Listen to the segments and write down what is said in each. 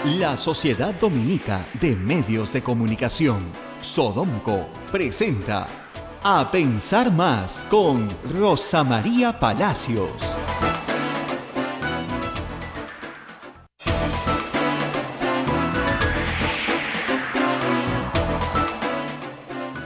La Sociedad Dominica de Medios de Comunicación, Sodomco, presenta A Pensar Más con Rosa María Palacios.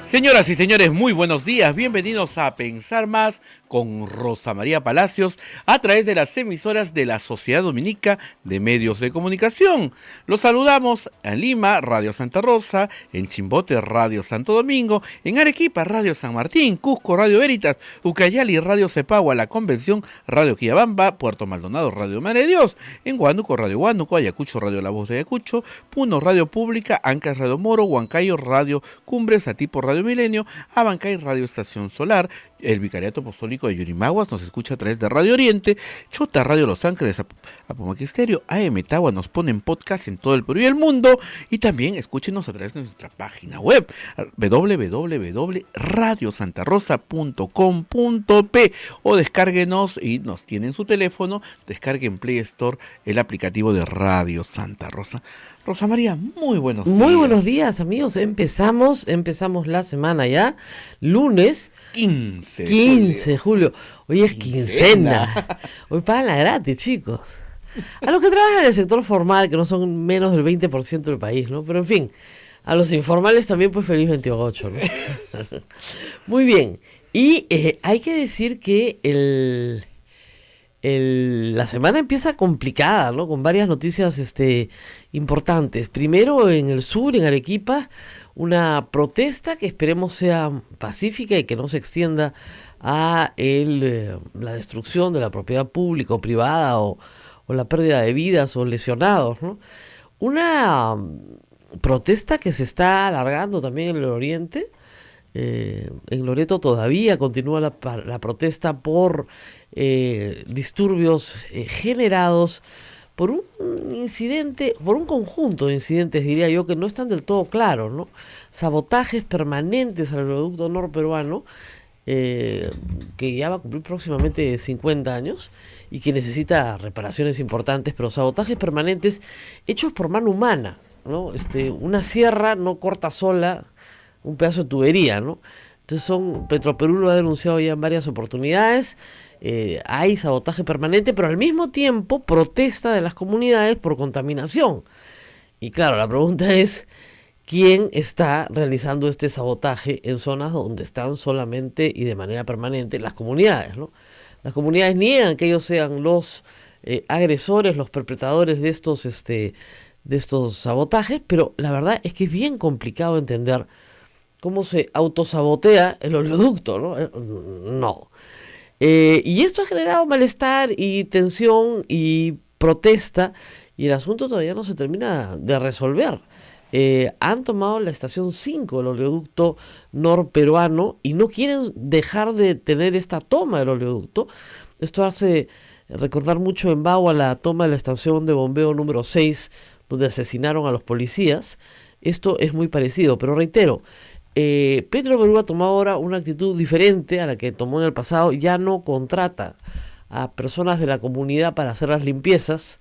Señoras y señores, muy buenos días. Bienvenidos a Pensar Más con Rosa María Palacios a través de las emisoras de la Sociedad Dominica de Medios de Comunicación. Los saludamos en Lima, Radio Santa Rosa, en Chimbote, Radio Santo Domingo, en Arequipa, Radio San Martín, Cusco, Radio Veritas, Ucayali, Radio Cepagua, La Convención, Radio Quillabamba, Puerto Maldonado, Radio Madre de Dios, en Huánuco, Radio Huánuco, Ayacucho, Radio La Voz de Ayacucho, Puno, Radio Pública, Ancas, Radio Moro, Huancayo, Radio Cumbres, Atipo, Radio Milenio, Abancay, Radio Estación Solar, el Vicariato Apostólico de Yurimaguas nos escucha a través de Radio Oriente, Chota Radio Los Ángeles, Apomaque Estéreo, AM Tagua nos pone en podcast en todo el Perú y el mundo, y también escúchenos a través de nuestra página web www.radiosantarosa.com.p o descárguenos y nos tienen su teléfono, descarguen Play Store el aplicativo de Radio Santa Rosa. Rosa María, muy buenos días. Muy buenos días, amigos. Empezamos la semana ya, lunes 15 de julio. Hoy es quincena. Hoy pagan la gratis, chicos. A los que trabajan en el sector formal, que no son menos del 20% del país, ¿no? Pero en fin, a los informales también, pues feliz 28, ¿no? Muy bien. Y hay que decir que la semana empieza complicada, ¿no? Con varias noticias importantes. Primero, en el sur, en Arequipa, una protesta que esperemos sea pacífica y que no se extienda a la destrucción de la propiedad pública o privada o la pérdida de vidas o lesionados, ¿no? Una protesta que se está alargando también en el oriente. En Loreto todavía continúa la protesta por disturbios generados por un incidente, por un conjunto de incidentes, diría yo, que no están del todo claros, ¿no? Sabotajes permanentes al oleoducto norperuano, que ya va a cumplir próximamente 50 años y que necesita reparaciones importantes, pero sabotajes permanentes hechos por mano humana, ¿no? Una sierra no corta sola un pedazo de tubería, ¿no? Entonces Petroperú lo ha denunciado ya en varias oportunidades. Hay sabotaje permanente, pero al mismo tiempo protesta de las comunidades por contaminación. Y claro, la pregunta es, ¿quién está realizando este sabotaje en zonas donde están solamente y de manera permanente las comunidades, ¿no? Las comunidades niegan que ellos sean los agresores, los perpetradores de estos sabotajes, pero la verdad es que es bien complicado entender cómo se autosabotea el oleoducto, ¿no? No. Y esto ha generado malestar y tensión y protesta, y el asunto todavía no se termina de resolver. Han tomado la estación 5 del oleoducto norperuano y no quieren dejar de tener esta toma del oleoducto. Esto hace recordar mucho en Bagua la toma de la estación de bombeo número 6, donde asesinaron a los policías. Esto es muy parecido, pero reitero, Petroperú ha tomado ahora una actitud diferente a la que tomó en el pasado. Ya no contrata a personas de la comunidad para hacer las limpiezas,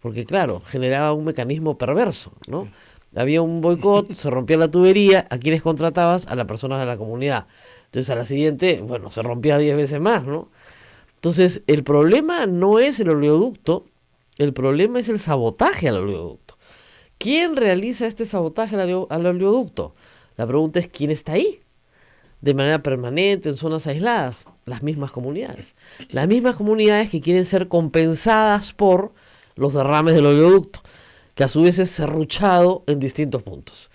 porque claro, generaba un mecanismo perverso, ¿no? Había un boicot, se rompía la tubería, ¿a quiénes contratabas? A las personas de la comunidad. Entonces a la siguiente, bueno, se rompía 10 veces más, ¿no? Entonces el problema no es el oleoducto, el problema es el sabotaje al oleoducto. ¿Quién realiza este sabotaje al oleoducto? La pregunta es, ¿quién está ahí? De manera permanente, en zonas aisladas. Las mismas comunidades. Las mismas comunidades que quieren ser compensadas por los derrames del oleoducto, que a su vez es serruchado en distintos puntos.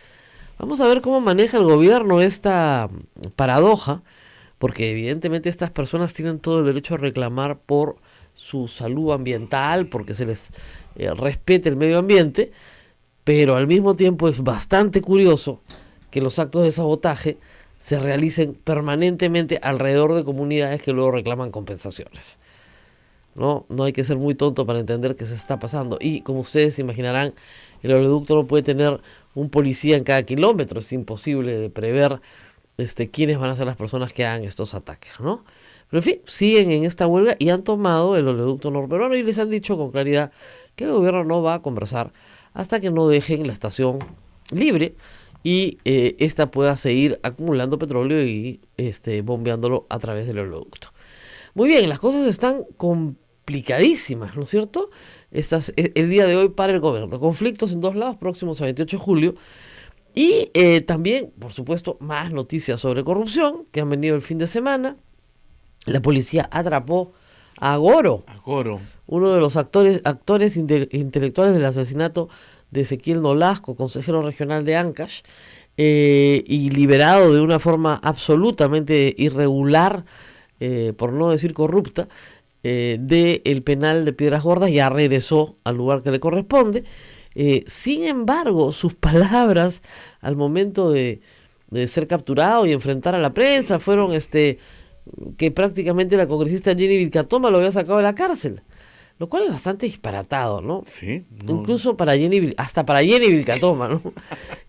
Vamos a ver cómo maneja el gobierno esta paradoja, porque evidentemente estas personas tienen todo el derecho a reclamar por su salud ambiental, porque se les respete el medio ambiente, pero al mismo tiempo es bastante curioso que los actos de sabotaje se realicen permanentemente alrededor de comunidades que luego reclaman compensaciones. No hay que ser muy tonto para entender qué se está pasando. Y como ustedes se imaginarán, el oleoducto no puede tener un policía en cada kilómetro. Es imposible de prever quiénes van a ser las personas que hagan estos ataques, ¿no? Pero en fin, siguen en esta huelga y han tomado el oleoducto norperuano y les han dicho con claridad que el gobierno no va a conversar hasta que no dejen la estación libre y esta pueda seguir acumulando petróleo y bombeándolo a través del oleoducto. Muy bien, las cosas están complicadísimas, ¿no es cierto? El día de hoy para el gobierno. Conflictos en dos lados próximos a 28 de julio. Y también, por supuesto, más noticias sobre corrupción que han venido el fin de semana. La policía atrapó a Goro, uno de los actores intelectuales del asesinato de Ezequiel Nolasco, consejero regional de Ancash, y liberado de una forma absolutamente irregular, por no decir corrupta, del penal de Piedras Gordas. Ya regresó al lugar que le corresponde. Sin embargo, sus palabras al momento de ser capturado y enfrentar a la prensa fueron que prácticamente la congresista Jenny Vilcatoma lo había sacado de la cárcel, lo cual es bastante disparatado, ¿no? Sí. No. Incluso hasta para Jenny Vilcatoma, ¿no?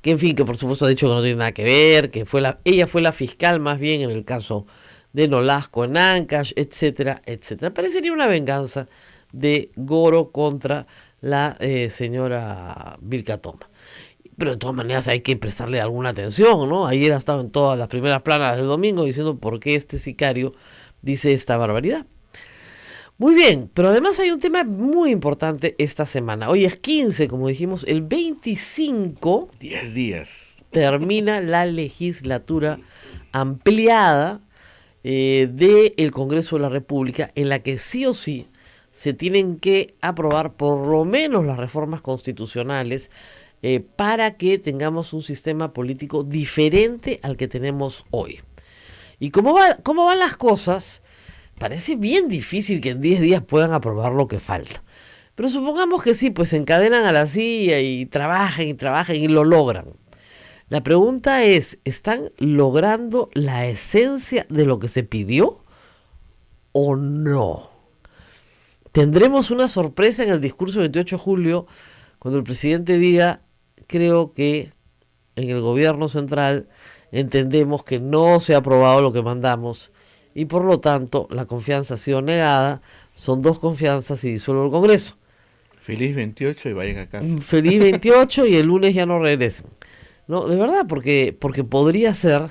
Que en fin, que por supuesto ha dicho que no tiene nada que ver, que ella fue la fiscal más bien en el caso de Nolasco en Ancash, etcétera, etcétera. Parecería una venganza de Goro contra la señora Vilcatoma. Pero de todas maneras hay que prestarle alguna atención, ¿no? Ayer ha estado en todas las primeras planas del domingo diciendo por qué este sicario dice esta barbaridad. Muy bien, pero además hay un tema muy importante esta semana. Hoy es 15, como dijimos, el 25... 10 días. Termina la legislatura ampliada del Congreso de la República, en la que sí o sí se tienen que aprobar por lo menos las reformas constitucionales para que tengamos un sistema político diferente al que tenemos hoy. Y cómo van las cosas, parece bien difícil que en 10 días puedan aprobar lo que falta. Pero supongamos que sí, pues se encadenan a la silla y trabajan y lo logran. La pregunta es, ¿están logrando la esencia de lo que se pidió o no? Tendremos una sorpresa en el discurso del 28 de julio cuando el presidente diga: creo que en el gobierno central entendemos que no se ha aprobado lo que mandamos y por lo tanto la confianza ha sido negada. Son 2 confianzas y disuelvo el Congreso. Feliz 28 y vayan a casa. Feliz 28 y el lunes ya no regresen. No, de verdad, porque podría ser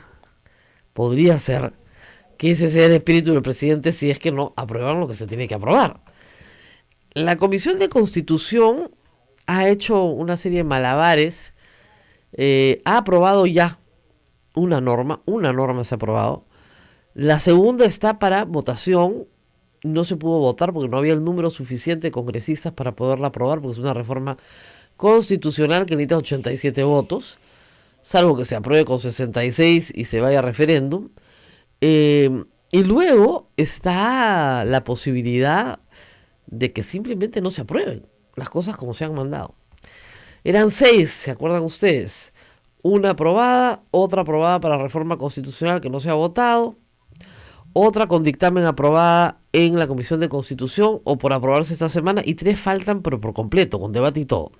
que ese sea el espíritu del presidente si es que no aprueban lo que se tiene que aprobar. La Comisión de Constitución ha hecho una serie de malabares, ha aprobado ya una norma se ha aprobado, la segunda está para votación, no se pudo votar porque no había el número suficiente de congresistas para poderla aprobar, porque es una reforma constitucional que necesita 87 votos, salvo que se apruebe con 66 y se vaya a referéndum. Y luego está la posibilidad de que simplemente no se aprueben las cosas como se han mandado. Eran 6, ¿se acuerdan ustedes? Una aprobada, otra aprobada para reforma constitucional que no se ha votado, otra con dictamen aprobada en la Comisión de Constitución o por aprobarse esta semana, y 3 faltan pero por completo, con debate y todo.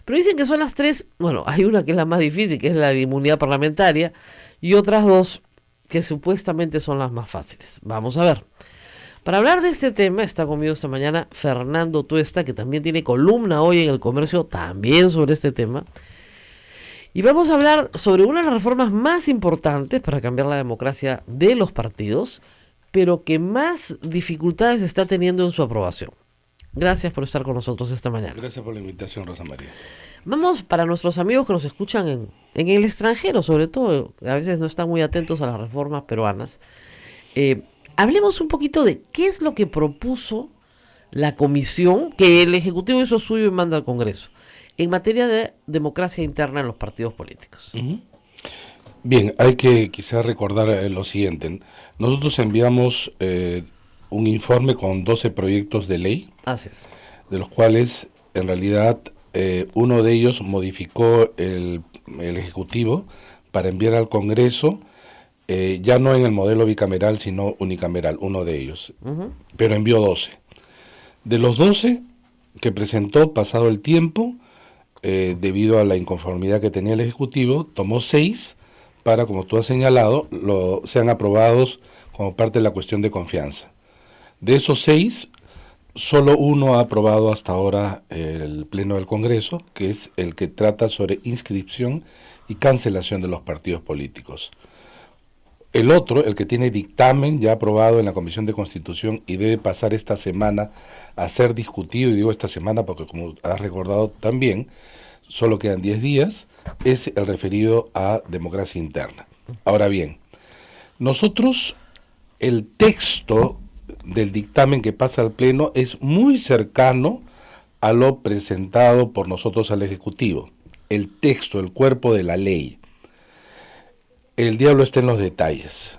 Pero dicen que son las 3, bueno, hay una que es la más difícil, que es la de inmunidad parlamentaria, y otras 2 que supuestamente son las más fáciles. Vamos a ver. Para hablar de este tema está conmigo esta mañana Fernando Tuesta, que también tiene columna hoy en El Comercio, también sobre este tema. Y vamos a hablar sobre una de las reformas más importantes para cambiar la democracia de los partidos, pero que más dificultades está teniendo en su aprobación. Gracias por estar con nosotros esta mañana. Gracias por la invitación, Rosa María. Vamos, para nuestros amigos que nos escuchan en el extranjero, sobre todo, a veces no están muy atentos a las reformas peruanas, hablemos un poquito de qué es lo que propuso la comisión, que el Ejecutivo hizo suyo y manda al Congreso, en materia de democracia interna en los partidos políticos. Uh-huh. Bien, hay que quizás recordar lo siguiente. Nosotros enviamos un informe con 12 proyectos de ley, Así es, de los cuales en realidad uno de ellos modificó el Ejecutivo para enviar al Congreso, ya no en el modelo bicameral, sino unicameral, uno de ellos, pero envió 12. De los 12 que presentó, pasado el tiempo, debido a la inconformidad que tenía el Ejecutivo, tomó 6 para, como tú has señalado, sean aprobados como parte de la cuestión de confianza. De esos 6, solo uno ha aprobado hasta ahora el Pleno del Congreso, que es el que trata sobre inscripción y cancelación de los partidos políticos. El otro, el que tiene dictamen ya aprobado en la Comisión de Constitución y debe pasar esta semana a ser discutido, y digo esta semana porque como has recordado también, solo quedan 10 días, es el referido a democracia interna. Ahora bien, nosotros, el texto del dictamen que pasa al Pleno es muy cercano a lo presentado por nosotros al Ejecutivo. El texto, el cuerpo de la ley. El diablo está en los detalles,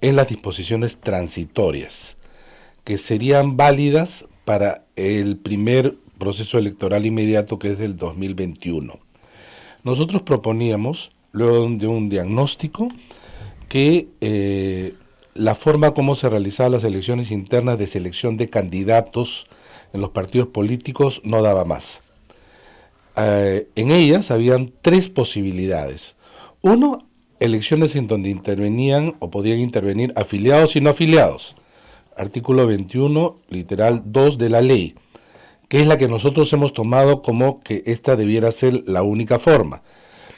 en las disposiciones transitorias, que serían válidas para el primer proceso electoral inmediato, que es del 2021. Nosotros proponíamos, luego de un diagnóstico, que la forma como se realizaban las elecciones internas de selección de candidatos en los partidos políticos no daba más. En ellas habían 3 posibilidades. Uno, elecciones en donde intervenían o podían intervenir afiliados y no afiliados. Artículo 21, literal 2 de la ley, que es la que nosotros hemos tomado como que esta debiera ser la única forma.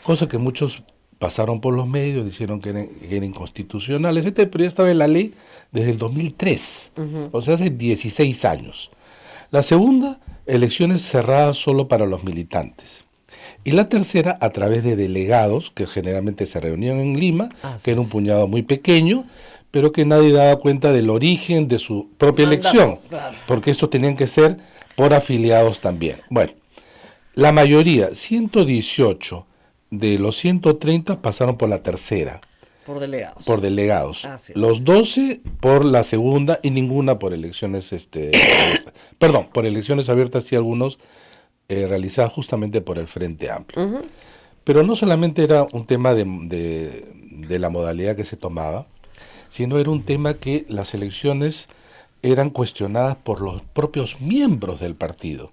Cosa que muchos pasaron por los medios, dijeron que era inconstitucional, etcétera, pero ya estaba en la ley desde el 2003, o sea, hace 16 años. La segunda, elecciones cerradas solo para los militantes. Y la tercera, a través de delegados, que generalmente se reunían en Lima, que era un puñado muy pequeño, pero que nadie daba cuenta del origen de su propia elección, porque estos tenían que ser por afiliados también. Bueno, la mayoría, 118 de los 130 pasaron por la tercera. Por delegados. Por delegados. Así es. Los 12 por la segunda y ninguna por elecciones, perdón, por elecciones abiertas y algunos realizadas justamente por el Frente Amplio. Pero no solamente era un tema de la modalidad que se tomaba, sino era un tema que las elecciones eran cuestionadas por los propios miembros del partido.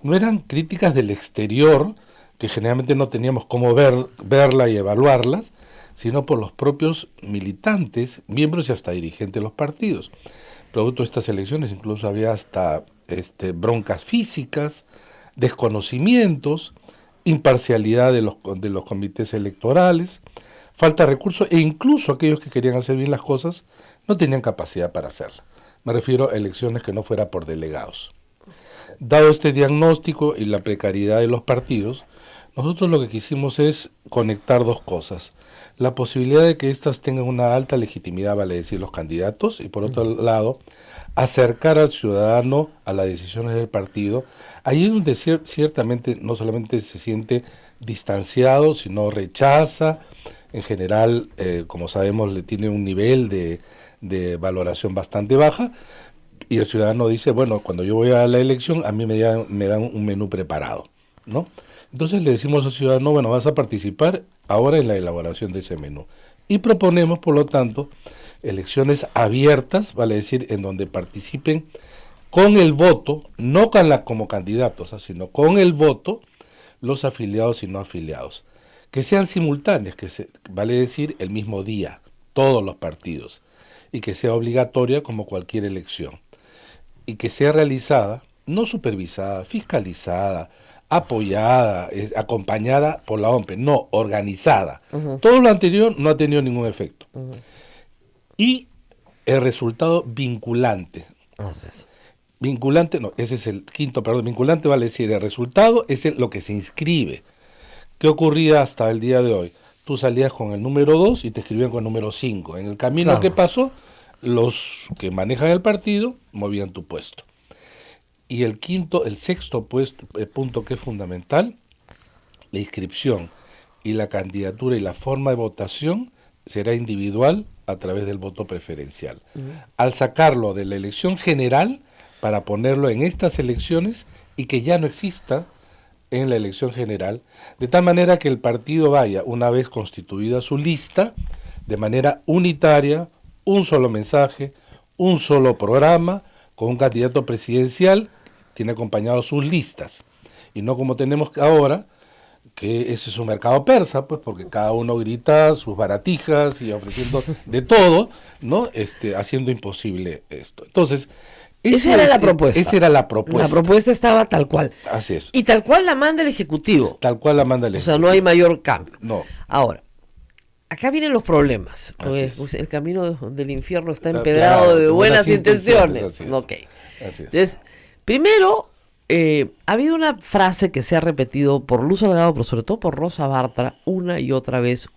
No eran críticas del exterior, que generalmente no teníamos cómo verla y evaluarlas, sino por los propios militantes, miembros y hasta dirigentes de los partidos. Producto de estas elecciones incluso había hasta broncas físicas, desconocimientos, imparcialidad de los comités electorales, falta de recursos, e incluso aquellos que querían hacer bien las cosas no tenían capacidad para hacerlas. Me refiero a elecciones que no fuera por delegados. Dado este diagnóstico y la precariedad de los partidos, nosotros lo que quisimos es conectar 2 cosas. La posibilidad de que éstas tengan una alta legitimidad, vale decir, los candidatos, y por otro lado, acercar al ciudadano a las decisiones del partido, ahí es donde ciertamente no solamente se siente distanciado, sino rechaza, en general, como sabemos, le tiene un nivel de valoración bastante baja, y el ciudadano dice, bueno, cuando yo voy a la elección, a mí me dan un menú preparado, ¿no? Entonces le decimos al ciudadano, bueno, vas a participar ahora en la elaboración de ese menú. Y proponemos, por lo tanto, elecciones abiertas, vale decir, en donde participen con el voto, no como candidatos, sino con el voto, los afiliados y no afiliados. Que sean simultáneas, vale decir, el mismo día, todos los partidos, y que sea obligatoria como cualquier elección. Y que sea realizada, no supervisada, fiscalizada, apoyada, acompañada por la OMPE, no, organizada. Todo lo anterior no ha tenido ningún efecto. Y el resultado vinculante. Vinculante, no, ese es el quinto, perdón, vinculante vale decir, el resultado es lo que se inscribe. ¿Qué ocurría hasta el día de hoy? Tú salías con el número 2 y te escribían con el número 5. En el camino que pasó, los que manejan el partido movían tu puesto. Y el sexto punto que es fundamental, la inscripción y la candidatura y la forma de votación será individual a través del voto preferencial. Al sacarlo de la elección general para ponerlo en estas elecciones y que ya no exista en la elección general, de tal manera que el partido vaya, una vez constituida su lista, de manera unitaria, un solo mensaje, un solo programa, con un candidato presidencial, tiene acompañado sus listas, y no como tenemos ahora, que ese es un mercado persa, pues porque cada uno grita sus baratijas y ofreciendo de todo, ¿no? Haciendo imposible esto. Entonces, Esa era la propuesta. Esa era la propuesta. La propuesta estaba tal cual. Así es. Y tal cual la manda el Ejecutivo. Tal cual la manda el O Ejecutivo. sea, no hay mayor cambio. No. Ahora, acá vienen los problemas. Así es. Pues, el camino del infierno está Está empedrado empedrado de de buenas buenas intenciones, intenciones. así es. Ok. Así es. Entonces, primero, ha habido una frase que se ha repetido por Luz Salgado, pero sobre todo por Rosa Bartra, una y otra vez.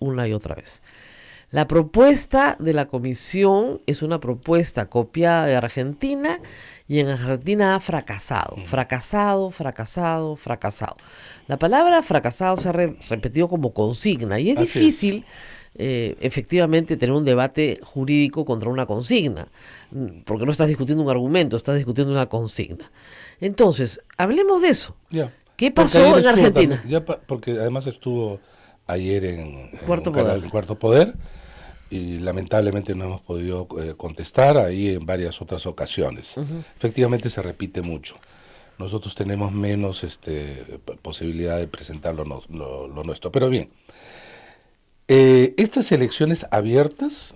La propuesta de la comisión es una propuesta copiada de Argentina y en Argentina ha fracasado. Fracasado. La palabra fracasado se ha repetido como consigna y es Así es. difícil efectivamente tener un debate jurídico contra una consigna, porque no estás discutiendo un argumento, estás discutiendo una consigna. Entonces, hablemos de eso. Ya. ¿Qué Porque pasó ayer en estuvo Argentina? también, porque además estuvo ayer en Cuarto un canal Poder. de Cuarto Poder y lamentablemente no hemos podido contestar ahí en varias otras ocasiones. Efectivamente se repite mucho. Nosotros tenemos menos posibilidad de presentar lo nuestro. Pero bien, estas elecciones abiertas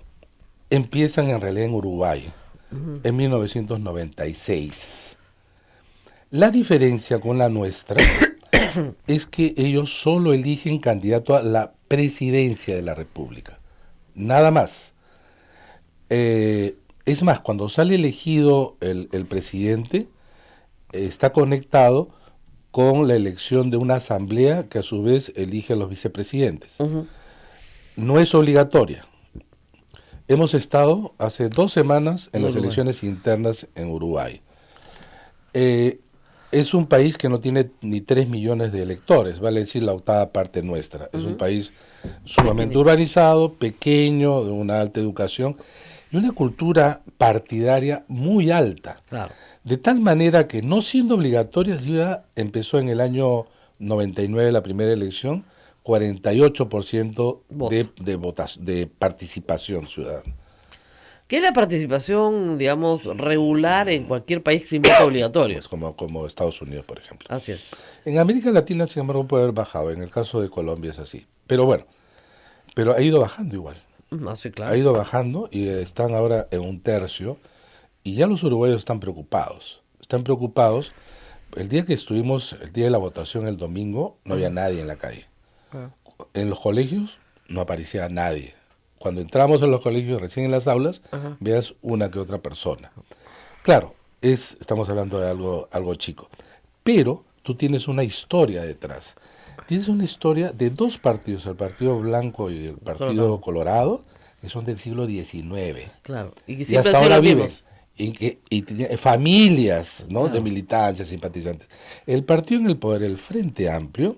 empiezan en realidad en Uruguay, en 1996. La diferencia con la nuestra es que ellos solo eligen candidato a la presidencia de la República. Nada más. Es más, cuando sale elegido el presidente, está conectado con la elección de una asamblea que a su vez elige a los vicepresidentes. No es obligatoria. Hemos estado hace 2 semanas en las Uruguay. elecciones internas en Uruguay. Es un país que no tiene ni 3 millones de electores, vale decir la octava parte nuestra. Es un país sumamente urbanizado, pequeño, de una alta educación y una cultura partidaria muy alta. Claro. De tal manera que no siendo obligatoria, ya empezó en el año 99 la primera elección, 48% de participación ciudadana. ¿Qué es la participación, digamos, regular en cualquier país sin voto obligatorio? Pues como Estados Unidos, por ejemplo. Así es. En América Latina, sin embargo, puede haber bajado. En el caso de Colombia es así. Pero bueno, pero ha ido bajando igual. Así, Ha claro. ido bajando y están ahora en 1/3. Y ya los uruguayos están preocupados. Están preocupados. El día que estuvimos, el día de la votación, el domingo, no había nadie en la calle. En los colegios no aparecía nadie. Cuando entramos en los colegios, recién en las aulas, veas una que otra persona. Claro, estamos hablando de algo chico. Pero tú tienes una historia detrás. Tienes una historia de 2 partidos, el Partido Blanco y el Partido Colorado, que son del siglo XIX. Claro. Y que Y siempre hasta han sido ahora los viven. mismos. Y tenía familias, ¿no? Claro. De militancia, simpatizantes. El partido en el poder, el Frente Amplio,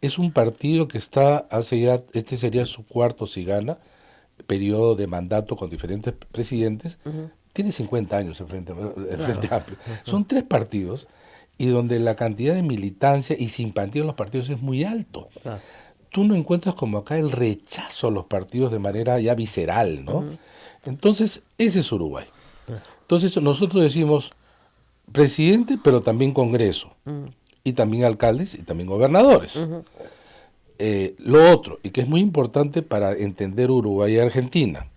es un partido que está hace ya, este sería su 4º si gana, periodo de mandato con diferentes presidentes. Tiene 50 años el Frente Amplio. Son 3 partidos y donde la cantidad de militancia y simpatía en los partidos es muy alto. Claro. Tú no encuentras como acá el rechazo a los partidos de manera ya visceral, ¿no? Entonces, ese es Uruguay. Entonces, nosotros decimos presidente, pero también Congreso, y también alcaldes, y también gobernadores. Lo otro, y que es muy importante para entender Uruguay y Argentina,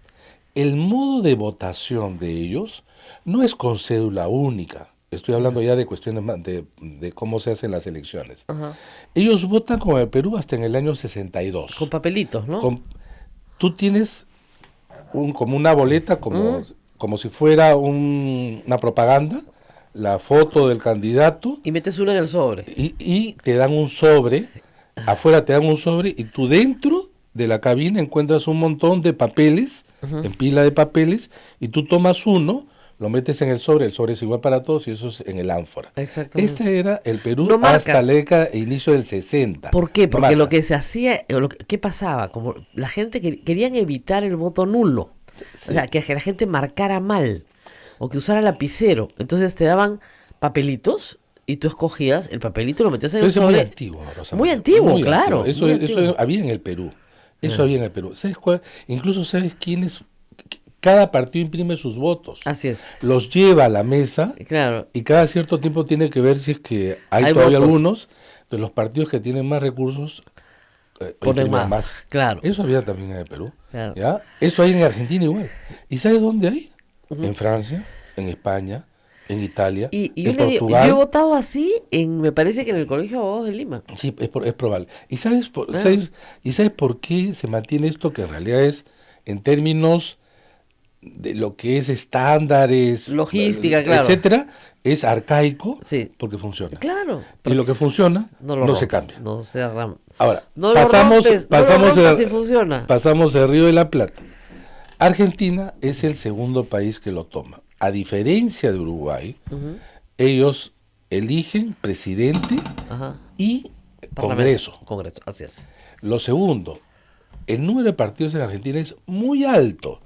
el modo de votación de ellos no es con cédula única. Estoy hablando ya de cuestiones más de cómo se hacen las elecciones. Ellos votan como el Perú hasta en el año 62. Con papelitos, ¿no? Tú tienes como una boleta, como si fuera una propaganda, la foto del candidato, Y metes uno en el sobre. y te dan un sobre, afuera te dan un sobre, y tú dentro de la cabina encuentras un montón de papeles, en pila de papeles, y tú tomas uno, lo metes en el sobre es igual para todos, y eso es en el ánfora. Exactamente. Este era el Perú No marcas. hasta la década, inicio del 60. ¿Por qué? No Porque lo marcas. que se hacía, ¿qué pasaba? Como la gente querían evitar el voto nulo. O sea, que la gente marcara mal o que usara lapicero. Entonces te daban papelitos y tú escogías el papelito y lo metías en Pero el eso es muy sobre. antiguo, Rosa Muy María, antiguo, muy claro. antiguo. Eso, muy eso antiguo. había en el Perú. Eso había en el Perú. ¿Sabes cuál? Incluso sabes quiénes. Cada partido imprime sus votos. Así es. Los lleva a la mesa Claro. y cada cierto tiempo tiene que ver si es que hay Hay todavía votos. algunos de los partidos que tienen más recursos. Ponen imprimen más, claro. Eso había también en el Perú. Claro. ¿Ya? Eso hay en Argentina igual. ¿Y sabes dónde hay? En Francia, en España, en Italia, Y yo, en le digo, Portugal. yo he votado así, me parece que en el Colegio de Abogados de Lima. Sí, es probable. ¿Y sabes Ah. sabes por qué se mantiene esto? Que en realidad es, en términos de lo que es estándares, Logística, claro. etcétera, es arcaico Sí. porque funciona. Claro. Y lo que funciona No no, lo se rompes, cambia. no se arrama. Ahora, No lo pasamos, rompes, pasamos, no lo rompes el- y funciona. pasamos el Río de la Plata. Argentina es el segundo país que lo toma. A diferencia de Uruguay, ellos eligen presidente Ajá. y Parlamento. Congreso. Congreso, así es. Lo segundo, el número de partidos en Argentina es muy alto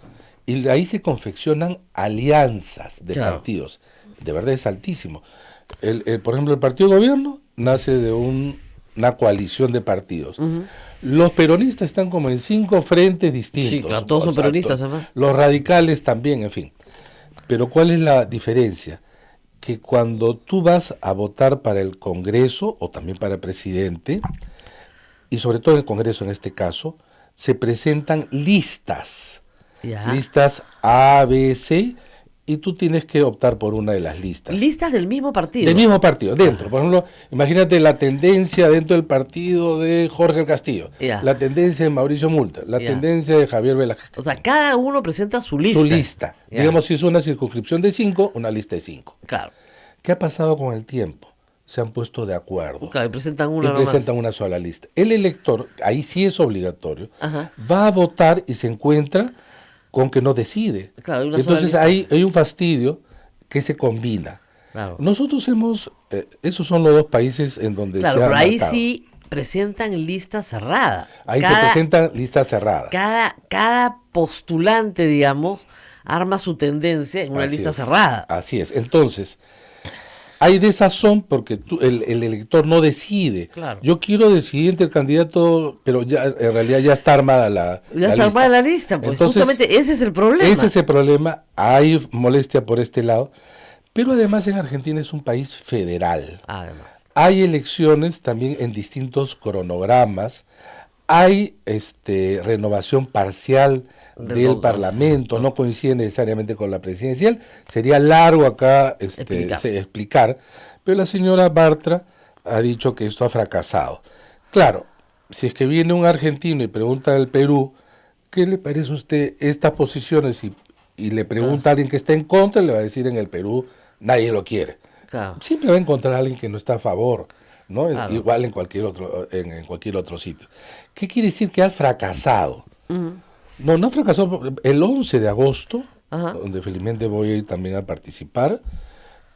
y de ahí se confeccionan alianzas de Claro. partidos. De verdad es altísimo. Por ejemplo, el partido de gobierno nace de una coalición de partidos. Los peronistas están como en 5 frentes distintos. Sí, claro, todos son O sea, peronistas, además. Los radicales también, en fin. Pero ¿cuál es la diferencia? Que cuando tú vas a votar para el Congreso o también para presidente, y sobre todo en el Congreso en este caso, se presentan listas. Ya. Listas A, B, C, y tú tienes que optar por una de las listas. Listas del mismo partido. Del mismo partido, dentro. Por ejemplo, imagínate la tendencia dentro del partido de Jorge el Castillo, Ya. la tendencia de Mauricio Multa, la Ya. tendencia de Javier Velázquez. O sea, cada uno presenta su lista. Su lista. Ya. Digamos, si es una circunscripción de 5, una lista de 5. Claro. ¿Qué ha pasado con el tiempo? Se han puesto de acuerdo. Claro, y presentan Y una nomás. presentan una sola lista. El elector, ahí sí es obligatorio, Ajá. va a votar y se encuentra con que no decide. Claro, hay una Entonces sola lista. hay un fastidio que se combina. Claro. Nosotros esos son los dos países en donde Claro, se ha pero ahí marcado. sí presentan lista cerrada. Ahí se presentan listas cerradas. Cada postulante, digamos, arma su tendencia en una Así lista es, cerrada. Así es. Entonces, hay desazón porque el elector no decide. Claro. Yo quiero decidir entre el candidato, pero ya en realidad ya está armada la Ya está lista. armada la lista, pues Entonces, justamente ese es el problema. ese es el problema. Hay molestia por este lado. Pero además en Argentina es un país federal. Además. Hay elecciones también en distintos cronogramas. Hay renovación parcial del dos, Parlamento, no coincide necesariamente con la presidencial. Sería largo acá explicar, pero la señora Bartra ha dicho que esto ha fracasado. Claro, si es que viene un argentino y pregunta al Perú, ¿qué le parece a usted estas posiciones? Y le pregunta a alguien que está en contra, le va a decir en el Perú, nadie lo quiere. Claro. Siempre va a encontrar a alguien que no está a favor, ¿no? Claro. Igual en cualquier otro sitio. ¿Qué quiere decir que ha fracasado? No ha fracasado. El 11 de agosto, Ajá. donde felizmente voy a ir también a participar,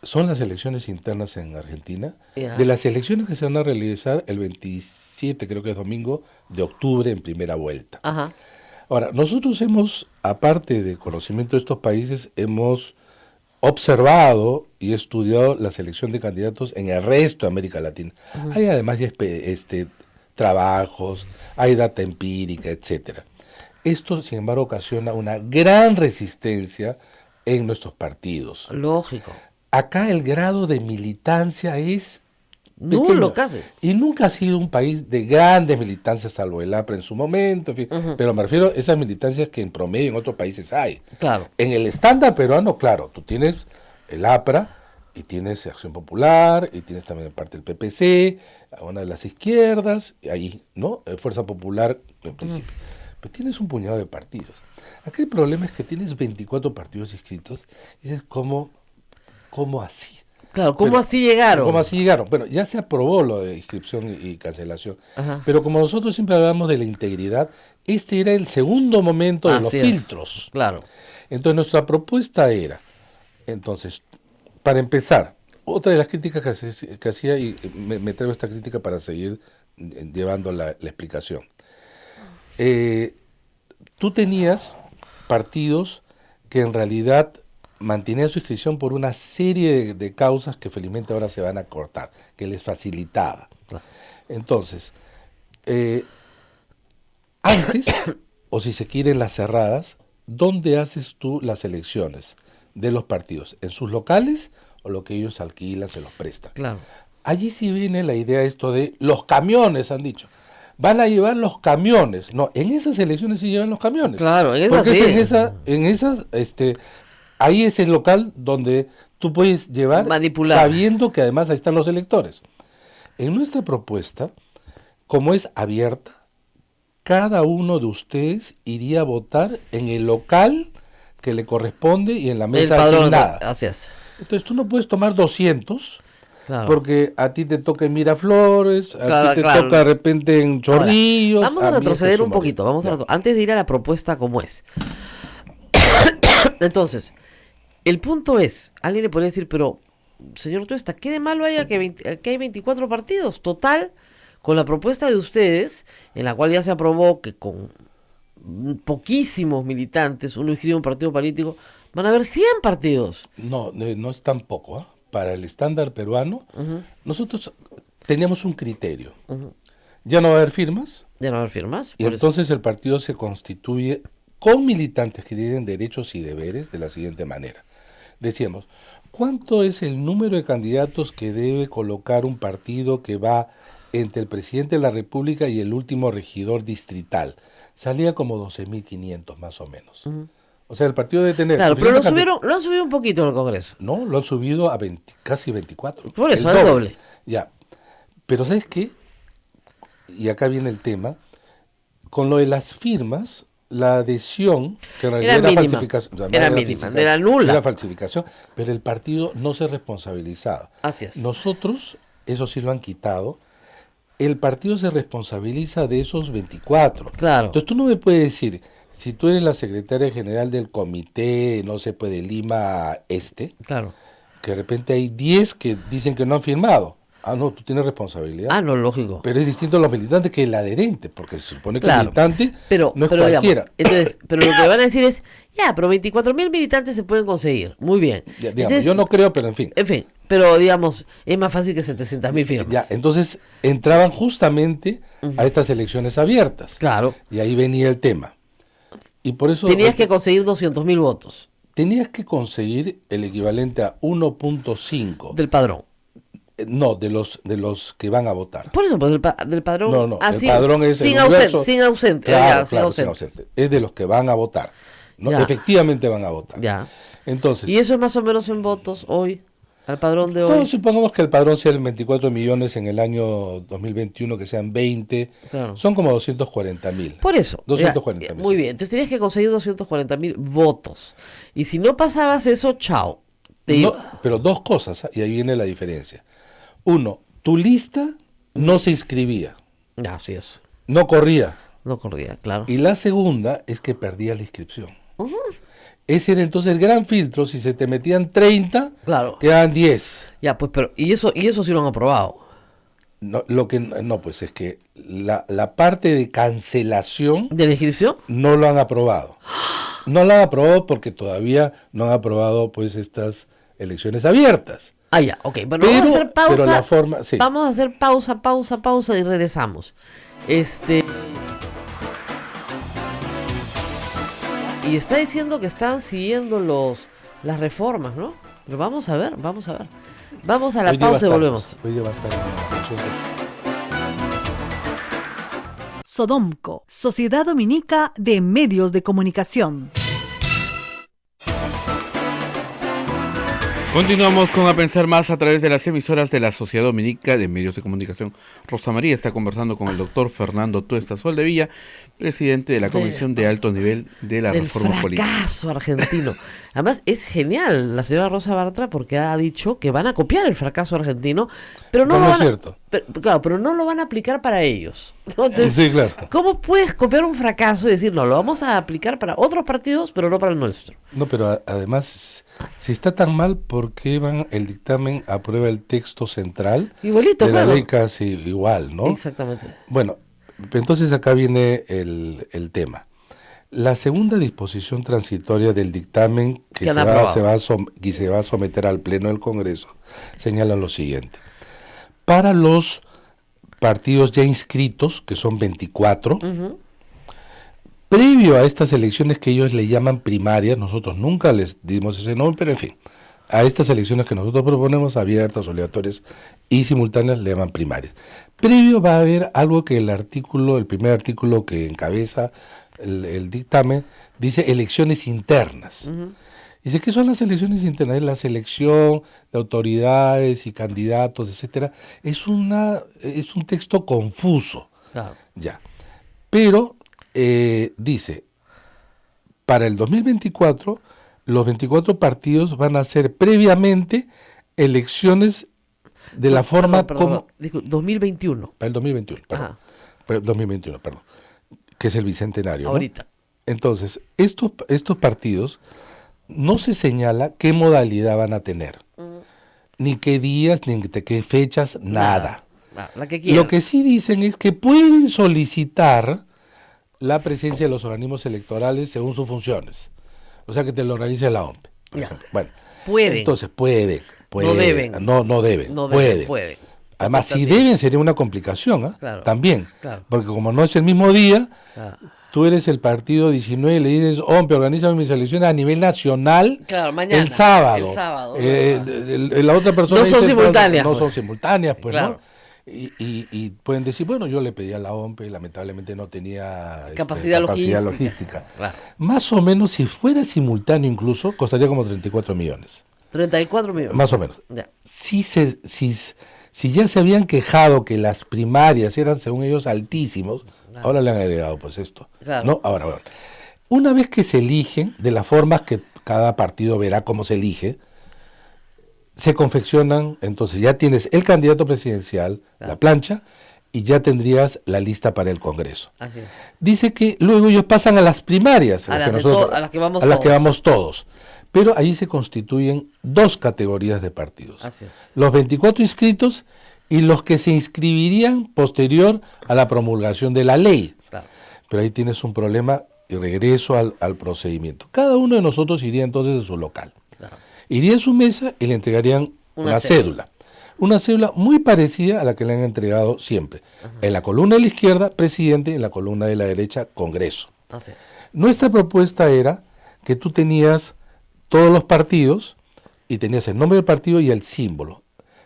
son las elecciones internas en Argentina. Ya. De las elecciones que se van a realizar el 27, creo que es domingo, de octubre en primera vuelta. Ajá. Ahora, nosotros aparte de conocimiento de estos países, hemos observado y estudiado la selección de candidatos en el resto de América Latina. Hay además ya trabajos, hay data empírica, etcétera. Esto, sin embargo, ocasiona una gran resistencia en nuestros partidos. Lógico. Acá el grado de militancia es Nulo pequeño. casi. Y nunca ha sido un país de grandes militancias, salvo el APRA en su momento, en fin. Pero me refiero a esas militancias que en promedio en otros países hay. Claro. En el estándar peruano, claro, tú tienes el APRA y tienes Acción Popular y tienes también parte del PPC, una de las izquierdas, y ahí, ¿no? Fuerza Popular en principio. Pero tienes un puñado de partidos. Aquí el problema es que tienes 24 partidos inscritos y dices, ¿cómo así? Claro, ¿cómo Pero, así llegaron? ¿Cómo así llegaron? Bueno, ya se aprobó lo de inscripción y cancelación. Ajá. Pero como nosotros siempre hablamos de la integridad, este era el segundo momento de los Así es. filtros. Claro. Entonces nuestra propuesta era, entonces, para empezar, otra de las críticas que hacía, y me traigo esta crítica para seguir llevando la explicación. Tú tenías partidos que en realidad mantenían su inscripción por una serie de causas que felizmente ahora se van a cortar, que les facilitaba. Entonces, antes, o si se quieren las cerradas, ¿dónde haces tú las elecciones de los partidos? ¿En sus locales o lo que ellos alquilan, se los prestan? Claro. Allí sí viene la idea esto de los camiones, han dicho. Van a llevar los camiones. No, en esas elecciones sí llevan los camiones. Claro, en esas Porque sí. en esas ahí es el local donde tú puedes llevar Manipular. sabiendo que además ahí están los electores. En nuestra propuesta, como es abierta, cada uno de ustedes iría a votar en el local que le corresponde y en la El mesa padrón, asignada. así es. Entonces tú no puedes tomar 200 Claro. porque a ti te toca en Miraflores, a Claro, ti te claro. toca de repente en Chorrillos. Ahora, vamos a mí en retroceder un Jesús poquito, María. Ya. antes de ir a la propuesta como es. Entonces, el punto es, alguien le podría decir, pero, señor Tuesta, ¿qué de malo hay que hay 24 partidos? Total, con la propuesta de ustedes, en la cual ya se aprobó que con poquísimos militantes, uno inscribe un partido político, van a haber 100 partidos. No, no es tan poco. ¿Ah? Para el estándar peruano, nosotros teníamos un criterio. Ya no va a haber firmas, Ya no va a haber firmas. y por entonces el partido se constituye con militantes que tienen derechos y deberes de la siguiente manera. Decíamos, ¿cuánto es el número de candidatos que debe colocar un partido que va entre el presidente de la República y el último regidor distrital? Salía como 12.500 más o menos. O sea, el partido debe tener... Claro, pero suficiente lo han subido un poquito en el Congreso. No, lo han subido a casi 24. Por eso, al doble. Ya. Pero ¿sabes qué? Y acá viene el tema. Con lo de las firmas, la adhesión, que en realidad Era mínima. falsificación. O sea, no Era mínima, falsificación, era nula. Era falsificación, pero el partido no se responsabilizaba. Así es. Nosotros, eso sí lo han quitado. El partido se responsabiliza de esos 24. Claro. Entonces tú no me puedes decir, si tú eres la secretaria general del comité, no sé, pues de Lima Este, Claro. que de repente hay 10 que dicen que no han firmado. Ah, no, tú tienes responsabilidad. Ah, no, lógico. Pero es distinto a los militantes que el adherente, porque se supone que Claro. el militante Pero, no es pero cualquiera. digamos, entonces, pero lo que van a decir es, ya, pero 24.000 militantes se pueden conseguir. Muy bien. Ya, digamos, Entonces, yo no creo, pero en fin. pero digamos, es más fácil que 700.000 firmas. Ya, entonces entraban justamente a estas elecciones abiertas. Claro. Y ahí venía el tema. Y por eso Tenías que conseguir 200.000 votos tenías que conseguir el equivalente a 1.5 del padrón. no, de los que van a votar. Por eso, pues del padrón. No, no, así, el padrón es sin el ausente, universo. sin ausente. Claro, Ya, sin claro, sin ausentes. ausente. Es de los que van a votar. ¿No? Ya. Efectivamente van a votar. Ya. Entonces, Y eso es más o menos en votos hoy, al padrón de hoy. no, supongamos que el padrón sea el 24 millones en el año 2021, que sean 20, Claro. son como 240.000. Por eso. 240.000. Muy bien. Entonces tenías que conseguir 240.000 votos. Y si no pasabas eso, chao. Te No, iba. pero dos cosas, ¿ah? Y ahí viene la diferencia. Uno, tu lista no se inscribía, Ya, así es. no corría. No corría, claro. Y la segunda es que perdías la inscripción. Ese era entonces el gran filtro. Si se te metían 30, Claro. quedaban 10. Ya, pues, pero, y eso sí lo han aprobado. No, pues es que la parte de cancelación ¿De la inscripción? no lo han aprobado. No lo han aprobado porque todavía no han aprobado pues estas elecciones abiertas. Ah, ya, ok. Bueno, Pero- vamos a hacer pausa. pero la forma- sí. Vamos a hacer pausa y regresamos. Y está diciendo que están siguiendo las reformas, ¿no? Pero vamos a ver. Vamos a la Hoy día va a pausa y estar, volvemos. Hoy día va a estar en la función de- Sodomco, Sociedad Dominica de Medios de Comunicación. Continuamos con A Pensar Más a través de las emisoras de la Sociedad Dominica de Medios de Comunicación. Rosa María está conversando con el doctor Fernando Tuesta Soldevilla, presidente de la Comisión de Alto Nivel de la Del Reforma Política. fracaso argentino. Además, es genial la señora Rosa Bartra porque ha dicho que van a copiar el fracaso argentino, pero no No, lo no van es cierto. pero no lo van a aplicar para ellos. Entonces, Sí, claro. ¿cómo puedes copiar un fracaso y decir, no, lo vamos a aplicar para otros partidos, pero no para el nuestro? No, pero además, si está tan mal, ¿por qué el dictamen aprueba el texto central Igualito, de claro. la ley casi igual, ¿no? Exactamente. Bueno, entonces acá viene el tema. La segunda disposición transitoria del dictamen que Que se han va, aprobado. y se va a someter al Pleno del Congreso señala lo siguiente. Para los partidos ya inscritos, que son 24, previo a estas elecciones que ellos le llaman primarias, nosotros nunca les dimos ese nombre, pero en fin, a estas elecciones que nosotros proponemos, abiertas, obligatorias y simultáneas, le llaman primarias. Previo va a haber algo que el primer artículo que encabeza el dictamen, dice elecciones internas. Dice, ¿qué son las elecciones internas? La selección de autoridades y candidatos, etcétera. Es un texto confuso. Claro. Ya. Pero dice, para el 2024, los 24 partidos van a hacer previamente elecciones de la forma como... Disculpe, 2021. Para el 2021, perdón. Ajá. Para el 2021, perdón. Que es el bicentenario, ¿no? Ahorita. Entonces, estos partidos no se señala qué modalidad van a tener. Ni qué días, ni de qué fechas, nada. La que quieran. Lo que sí dicen es que pueden solicitar la presencia de los organismos electorales según sus funciones. O sea, que te lo organice la OMP, por Ya. ejemplo. Bueno, Pueden. entonces pueden. No deben. No deben. No pueden. pueden. Además, si También. deben sería una complicación, ¿ah? Claro. También. Claro. Porque como no es el mismo día, Claro. tú eres el partido 19 y le dices, OMP, organiza mis elecciones a nivel nacional Claro, mañana. el sábado. El sábado. La otra persona No son dice, simultáneas, No pues. son simultáneas, pues, Claro. ¿no? Y pueden decir, bueno, yo le pedí a la OMP y lamentablemente no tenía Capacidad logística. Claro. Más o menos, si fuera simultáneo incluso, costaría como 34 millones. 34 millones. Más o menos. Ya. Si ya se habían quejado que las primarias eran, según ellos, altísimos, ahora le han agregado pues esto. Claro. ¿No? Ahora, bueno. Una vez que se eligen, de las formas que cada partido verá cómo se elige, se confeccionan, entonces ya tienes el candidato presidencial, Claro. la plancha, y ya tendrías la lista para el Congreso. Así es. Dice que luego ellos pasan a las primarias, A las que vamos a las que todos. vamos todos. Pero ahí se constituyen dos categorías de partidos. Así es. Los 24 inscritos y los que se inscribirían posterior a la promulgación de la ley. Claro. Pero ahí tienes un problema y regreso al procedimiento. Cada uno de nosotros iría entonces a su local. Claro. Iría a su mesa y le entregarían una cédula. Una cédula muy parecida a la que le han entregado siempre. En la columna de la izquierda, presidente, en la columna de la derecha, Congreso. Así es. Nuestra propuesta era que tú tenías todos los partidos y tenías el nombre del partido y el símbolo.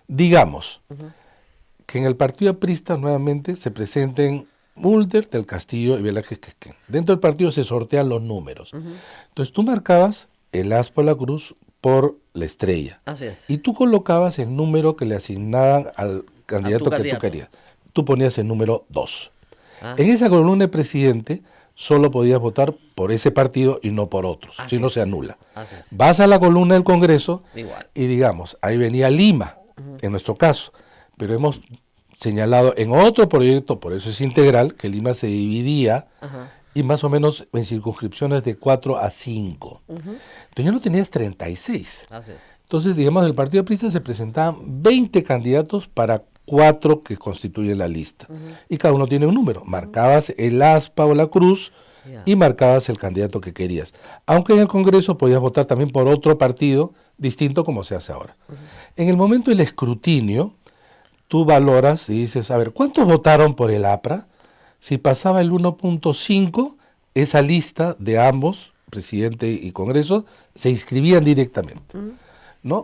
Digamos que en el partido aprista nuevamente se presenten Mulder, Del Castillo y Velázquez Quisquén. Dentro del partido se sortean los números. Entonces tú marcabas el as por la cruz por la estrella. Así es. Y tú colocabas el número que le asignaban al candidato que tú candidato. querías. Tú ponías el número 2. Ah. En esa columna de presidente solo podías votar por ese partido y no por otros, Así si no es. se anula. Así es. Vas a la columna del Congreso Igual. y digamos, ahí venía Lima, en nuestro caso, pero hemos señalado en otro proyecto, por eso es integral, que Lima se dividía Ajá. y más o menos en circunscripciones de 4 a 5. Entonces ya no tenías 36. Así es. Entonces, digamos, del Partido Aprista se presentaban 20 candidatos para 4 que constituyen la lista. Y cada uno tiene un número. Marcabas el aspa o la cruz Ya. y marcabas el candidato que querías. Aunque en el Congreso podías votar también por otro partido distinto como se hace ahora. En el momento del escrutinio, tú valoras y dices, a ver, ¿cuántos votaron por el APRA? Si pasaba el 1.5, esa lista de ambos, presidente y Congreso, se inscribían directamente. ¿No?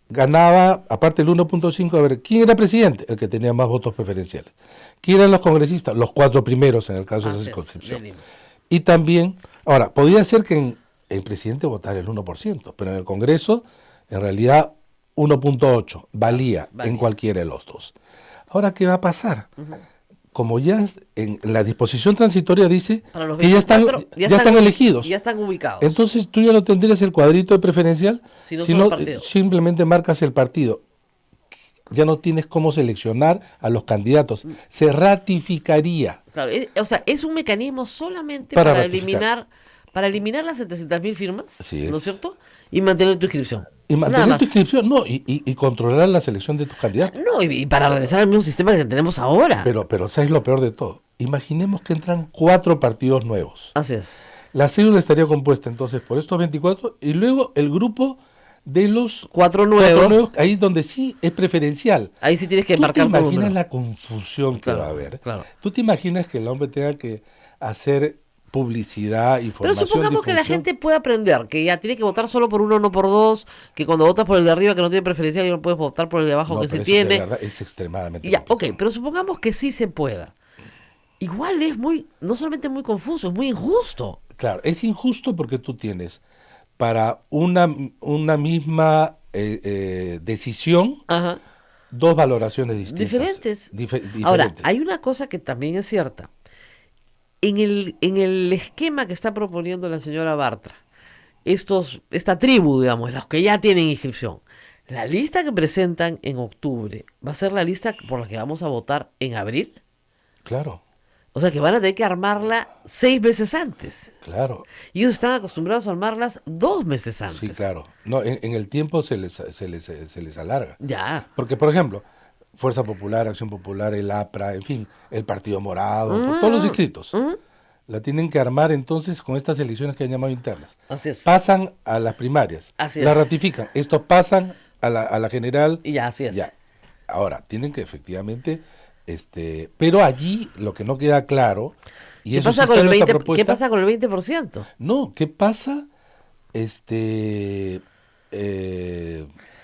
Ganaba, aparte del 1.5, a ver, ¿quién era presidente? El que tenía más votos preferenciales. ¿Quién eran los congresistas? Los 4 primeros en el caso de Así esa es, circunscripción. de Lima. Y también, ahora, podía ser que en el presidente votara el 1%, pero en el Congreso, en realidad, 1.8 valía en cualquiera de los dos. Ahora, ¿qué va a pasar? Como ya en la disposición transitoria dice Para los que ya están 24, elegidos. Ya están ubicados. Entonces tú ya no tendrías el cuadrito de preferencial, Sino sino solo el partido. simplemente marcas el partido. Ya no tienes cómo seleccionar a los candidatos. Se ratificaría. Claro, o sea, es un mecanismo solamente Para para ratificar. eliminar las 700.000 firmas, Así ¿no es. es cierto? Y mantener tu inscripción. Y Nada mantener más. tu inscripción, no, y controlar la selección de tus candidatos. No, y para realizar el mismo sistema que tenemos ahora. Pero ¿sabes lo peor de todo? Imaginemos que entran 4 partidos nuevos. Así es. La célula estaría compuesta entonces por estos 24 y luego el grupo de los 4 cuatro nuevos. ahí donde sí es preferencial. Ahí sí tienes que ¿Tú te marcar tu imaginas número. la confusión que Claro, va a haber? claro. ¿Tú te imaginas que el hombre tenga que hacer publicidad, Pero información, supongamos que la difusión? gente pueda aprender que ya tiene que votar solo por uno, no por dos, que cuando votas por el de arriba que no tiene preferencial, ya no puedes votar por el de abajo No, que pero sí eso de tiene. verdad es extremadamente Ya, ok, complicado. pero supongamos que sí se pueda. Igual es muy, no solamente muy confuso, es muy injusto. Claro, es injusto porque tú tienes para una misma decisión, Ajá. dos valoraciones distintas. Diferentes. Diferentes. Ahora, hay una cosa que también es cierta. En el esquema que está proponiendo la señora Bartra, esta tribu, digamos, los que ya tienen inscripción, la lista que presentan en octubre va a ser la lista por la que vamos a votar en abril. Claro, O sea que van a tener que armarla 6 meses antes. claro. Y ellos están acostumbrados a armarlas 2 meses antes. Sí, claro. No, en el tiempo se les alarga. Ya. Porque, por ejemplo, Fuerza Popular, Acción Popular, el APRA, en fin, el Partido Morado, todos los inscritos, la tienen que armar entonces con estas elecciones que han llamado internas. Así es. Pasan a las primarias, Así la es. ratifican, estos pasan a la general. Y ya, así es. Ya. Ahora, tienen que efectivamente, pero allí lo que no queda claro, y ¿Qué eso pasa, sí con está el en nuestra 20, ¿Qué propuesta. pasa con el 20%? No, ¿qué pasa?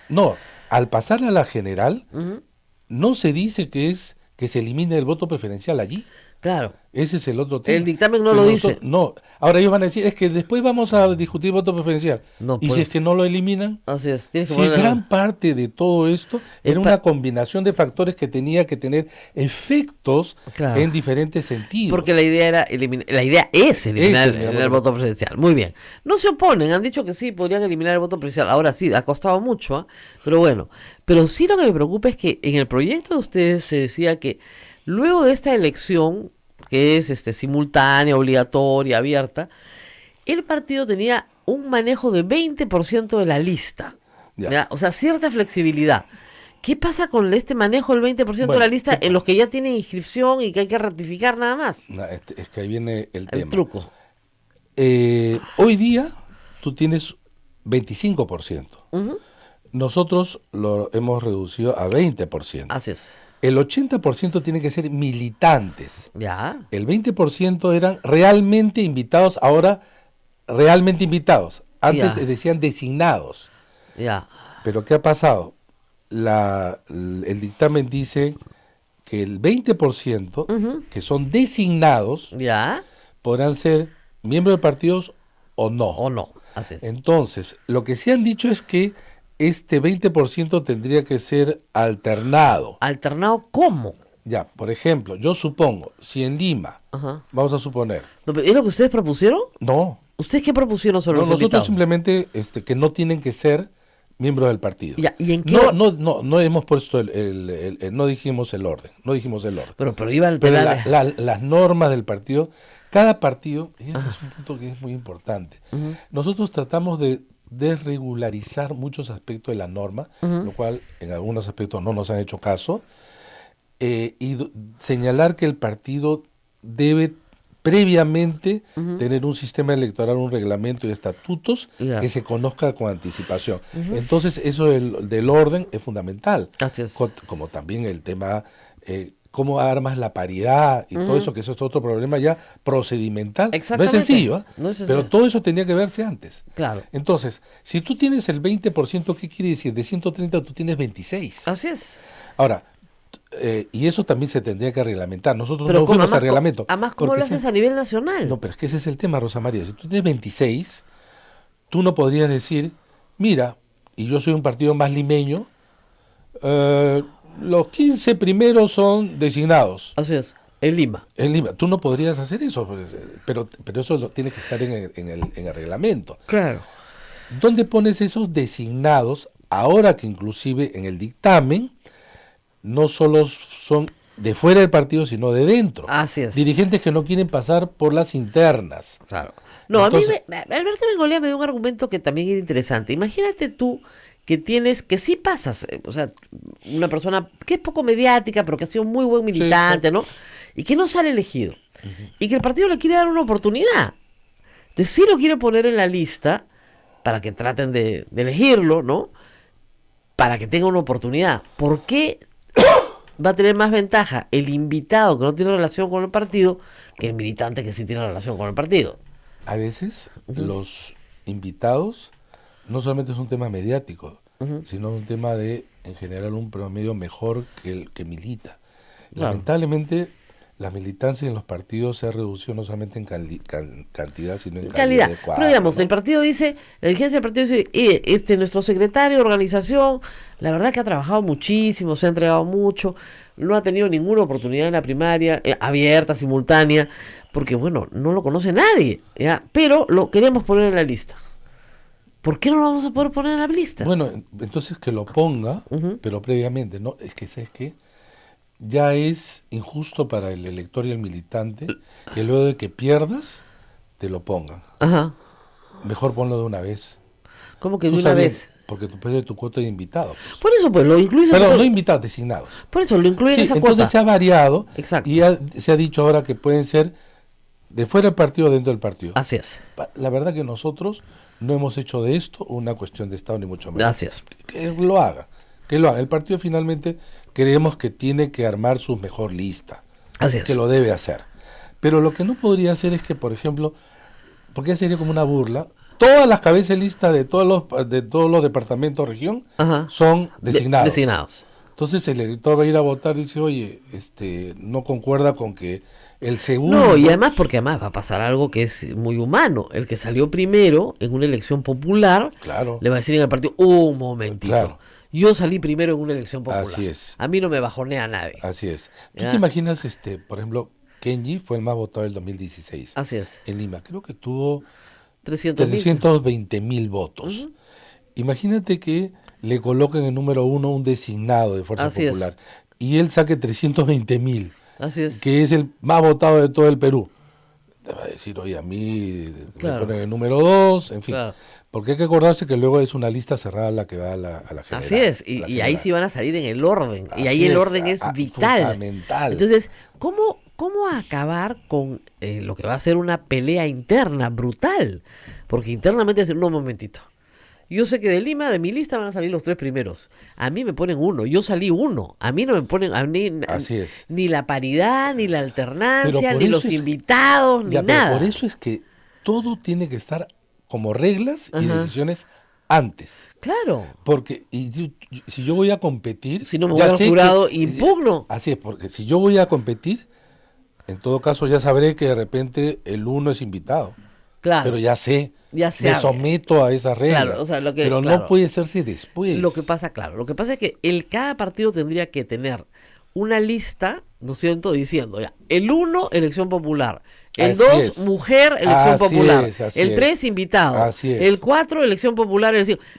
No, al pasar a la general, no se dice que se elimine el voto preferencial allí. Claro. Ese es el otro tema. El dictamen no Pero lo dice. No, ahora ellos van a decir, es que después vamos a discutir voto preferencial. No, y si pues. es que no lo eliminan, Así es. Tienes que si ponerle- gran parte de todo esto era una combinación de factores que tenía que tener efectos Claro. en diferentes sentidos. Porque la idea era la idea es eliminar eliminar el voto presidencial. Muy bien. No se oponen, han dicho que sí, podrían eliminar el voto presidencial. Ahora sí, ha costado mucho, ¿ah? Pero bueno. Pero sí lo que me preocupa es que en el proyecto de ustedes se decía que luego de esta elección, que es simultánea, obligatoria, abierta, el partido tenía un manejo de 20% de la lista. Ya. ¿Ya? O sea, cierta flexibilidad. ¿Qué pasa con este manejo del 20% de Bueno, la lista en los que ya tienen inscripción y que hay que ratificar nada más? No, es que ahí viene el El tema. truco. Hoy día tú tienes 25%. Ujú. Nosotros lo hemos reducido a 20%. Así es. El 80% tiene que ser militantes. Ya. El 20% eran realmente invitados, ahora realmente invitados. Antes Ya. decían designados. Ya. Pero ¿qué ha pasado? El dictamen dice que el 20% que son designados Ya. podrán ser miembros de partidos o no. O no. Así es. Entonces, lo que sí han dicho es que este 20% tendría que ser alternado. ¿Alternado cómo? Ya, por ejemplo, yo supongo, si en Lima, Ajá. vamos a suponer, No, pero ¿es lo que ustedes propusieron? no, ¿Ustedes qué propusieron sobre los nosotros invitados? simplemente que no tienen que ser miembros del partido. Ya, ¿y en qué No, or- no hemos puesto no dijimos el orden, Pero iba a Pero alterar. las normas del partido, cada partido, y ese es un punto que es muy importante, nosotros tratamos de desregularizar muchos aspectos de la norma, lo cual en algunos aspectos no nos han hecho caso, señalar que el partido debe previamente tener un sistema electoral, un reglamento y estatutos Ya. que se conozca con anticipación. Entonces eso del orden es fundamental, Así es. como también el tema cómo armas la paridad y todo eso, que eso es otro problema ya procedimental. No es Exactamente. sencillo, ¿ah? No es sencillo. Pero todo eso tenía que verse antes. Claro. Entonces, si tú tienes el 20%, ¿qué quiere decir? De 130 tú tienes 26. Así es. Ahora, y eso también se tendría que reglamentar. Nosotros Pero no fuimos además, a reglamento. además, ¿cómo porque lo haces a nivel nacional? No, pero es que ese es el tema, Rosa María. Si tú tienes 26, tú no podrías decir, mira, y yo soy un partido más limeño, los 15 primeros son designados. Así es. En Lima. En Lima, tú no podrías hacer eso, pero eso tiene que estar en el reglamento. Claro. ¿Dónde pones esos designados? Ahora que inclusive en el dictamen no solo son de fuera del partido, sino de dentro. Así es. Dirigentes que no quieren pasar por las internas. Claro. No, Entonces- Alberto Bengolea me dio un argumento que también era interesante. Imagínate tú que sí pasas, o sea, una persona que es poco mediática, pero que ha sido muy buen militante, ¿no? Y que no sale elegido. Y que el partido le quiere dar una oportunidad. Entonces sí lo quiere poner en la lista para que traten de elegirlo, ¿no? Para que tenga una oportunidad. ¿Por qué va a tener más ventaja el invitado que no tiene relación con el partido que el militante que sí tiene relación con el partido? A veces los invitados no solamente es un tema mediático, sino un tema de, en general, un promedio mejor que el que milita. Claro. Lamentablemente, la militancia en los partidos se ha reducido no solamente en cantidad, sino en calidad. adecuada, Pero digamos, ¿no? el partido dice, la dirigencia del partido dice, nuestro secretario de organización, la verdad que ha trabajado muchísimo, se ha entregado mucho, no ha tenido ninguna oportunidad en la primaria, abierta, simultánea, porque bueno, no lo conoce nadie, ¿ya? Pero lo queremos poner en la lista. ¿Por qué no lo vamos a poder poner en la lista? Bueno, entonces que lo ponga, pero previamente, ¿no? Es que, ¿sabes qué? Ya es injusto para el elector y el militante que luego de que pierdas, te lo pongan. Ajá. Mejor ponlo de una vez. ¿Cómo que Tú de una sabes, vez? porque tú pierdes tu cuota de invitados. Pues. Por eso, pues, lo incluyes Perdón, en no invitados, designados. por eso, lo incluyen Sí, en esa entonces cuota. se ha variado. Exacto. Y se ha dicho ahora que pueden ser de fuera del partido o dentro del partido. Así es. La verdad que nosotros no hemos hecho de esto una cuestión de Estado, ni mucho menos. Así es. Que lo haga. Que lo haga. El partido finalmente creemos que tiene que armar su mejor lista. Así es. Que lo debe hacer. Pero lo que no podría hacer es que, por ejemplo, porque sería como una burla, todas las cabezas de lista de todos los departamentos de región Ajá. son designados. Designados. Entonces el elector va a ir a votar y dice, oye, no concuerda con que el segundo... No, y además, porque además va a pasar algo que es muy humano. El que salió primero en una elección popular, Claro. le va a decir en el partido, un momentito. Claro. Yo salí primero en una elección popular. Así es. A mí no me bajonea nadie. Así es. ¿Tú Ya. te imaginas, por ejemplo, Kenji fue el más votado del 2016 Así es. en Lima? Creo que tuvo 300.000. 320.000 votos. Imagínate que le coloquen en número 1 un designado de Fuerza Así es. Popular y él saque 320.000, Así es. que es el más votado de todo el Perú. Te va a decir, oye, a mí Claro. me ponen el número 2, en fin. Claro. Porque hay que acordarse que luego es una lista cerrada la que va a la general. Así es, y la ahí general. sí van a salir en el orden, y Así ahí el es, orden es vital. fundamental. Entonces, ¿cómo acabar con lo que va a ser una pelea interna brutal? Porque internamente es, no, un momentito. Yo sé que de Lima, de mi lista, van a salir los 3 primeros. A mí me ponen 1, yo salí 1. A mí no me ponen Así es. ni la paridad, ni la alternancia, Pero por ni eso los es- invitados, ni Ya, pero nada. por eso es que todo tiene que estar como reglas y Ajá. decisiones antes. Claro. Porque si yo voy a competir... Si no me ya voy al sé que- jurado, impugno. Así es, porque si yo voy a competir, en todo caso ya sabré que de repente el 1 es invitado. Claro. Pero ya sé, Ya me sabe. someto a esas reglas. Claro, o sea, lo que- pero claro. no puede hacerse después. Lo que pasa es que cada partido tendría que tener una lista, ¿no es cierto?, diciendo ya, el 1, elección popular, el Así 2, es. mujer, elección Así popular, es, así el es. 3, invitado, Así es. el 4, elección popular,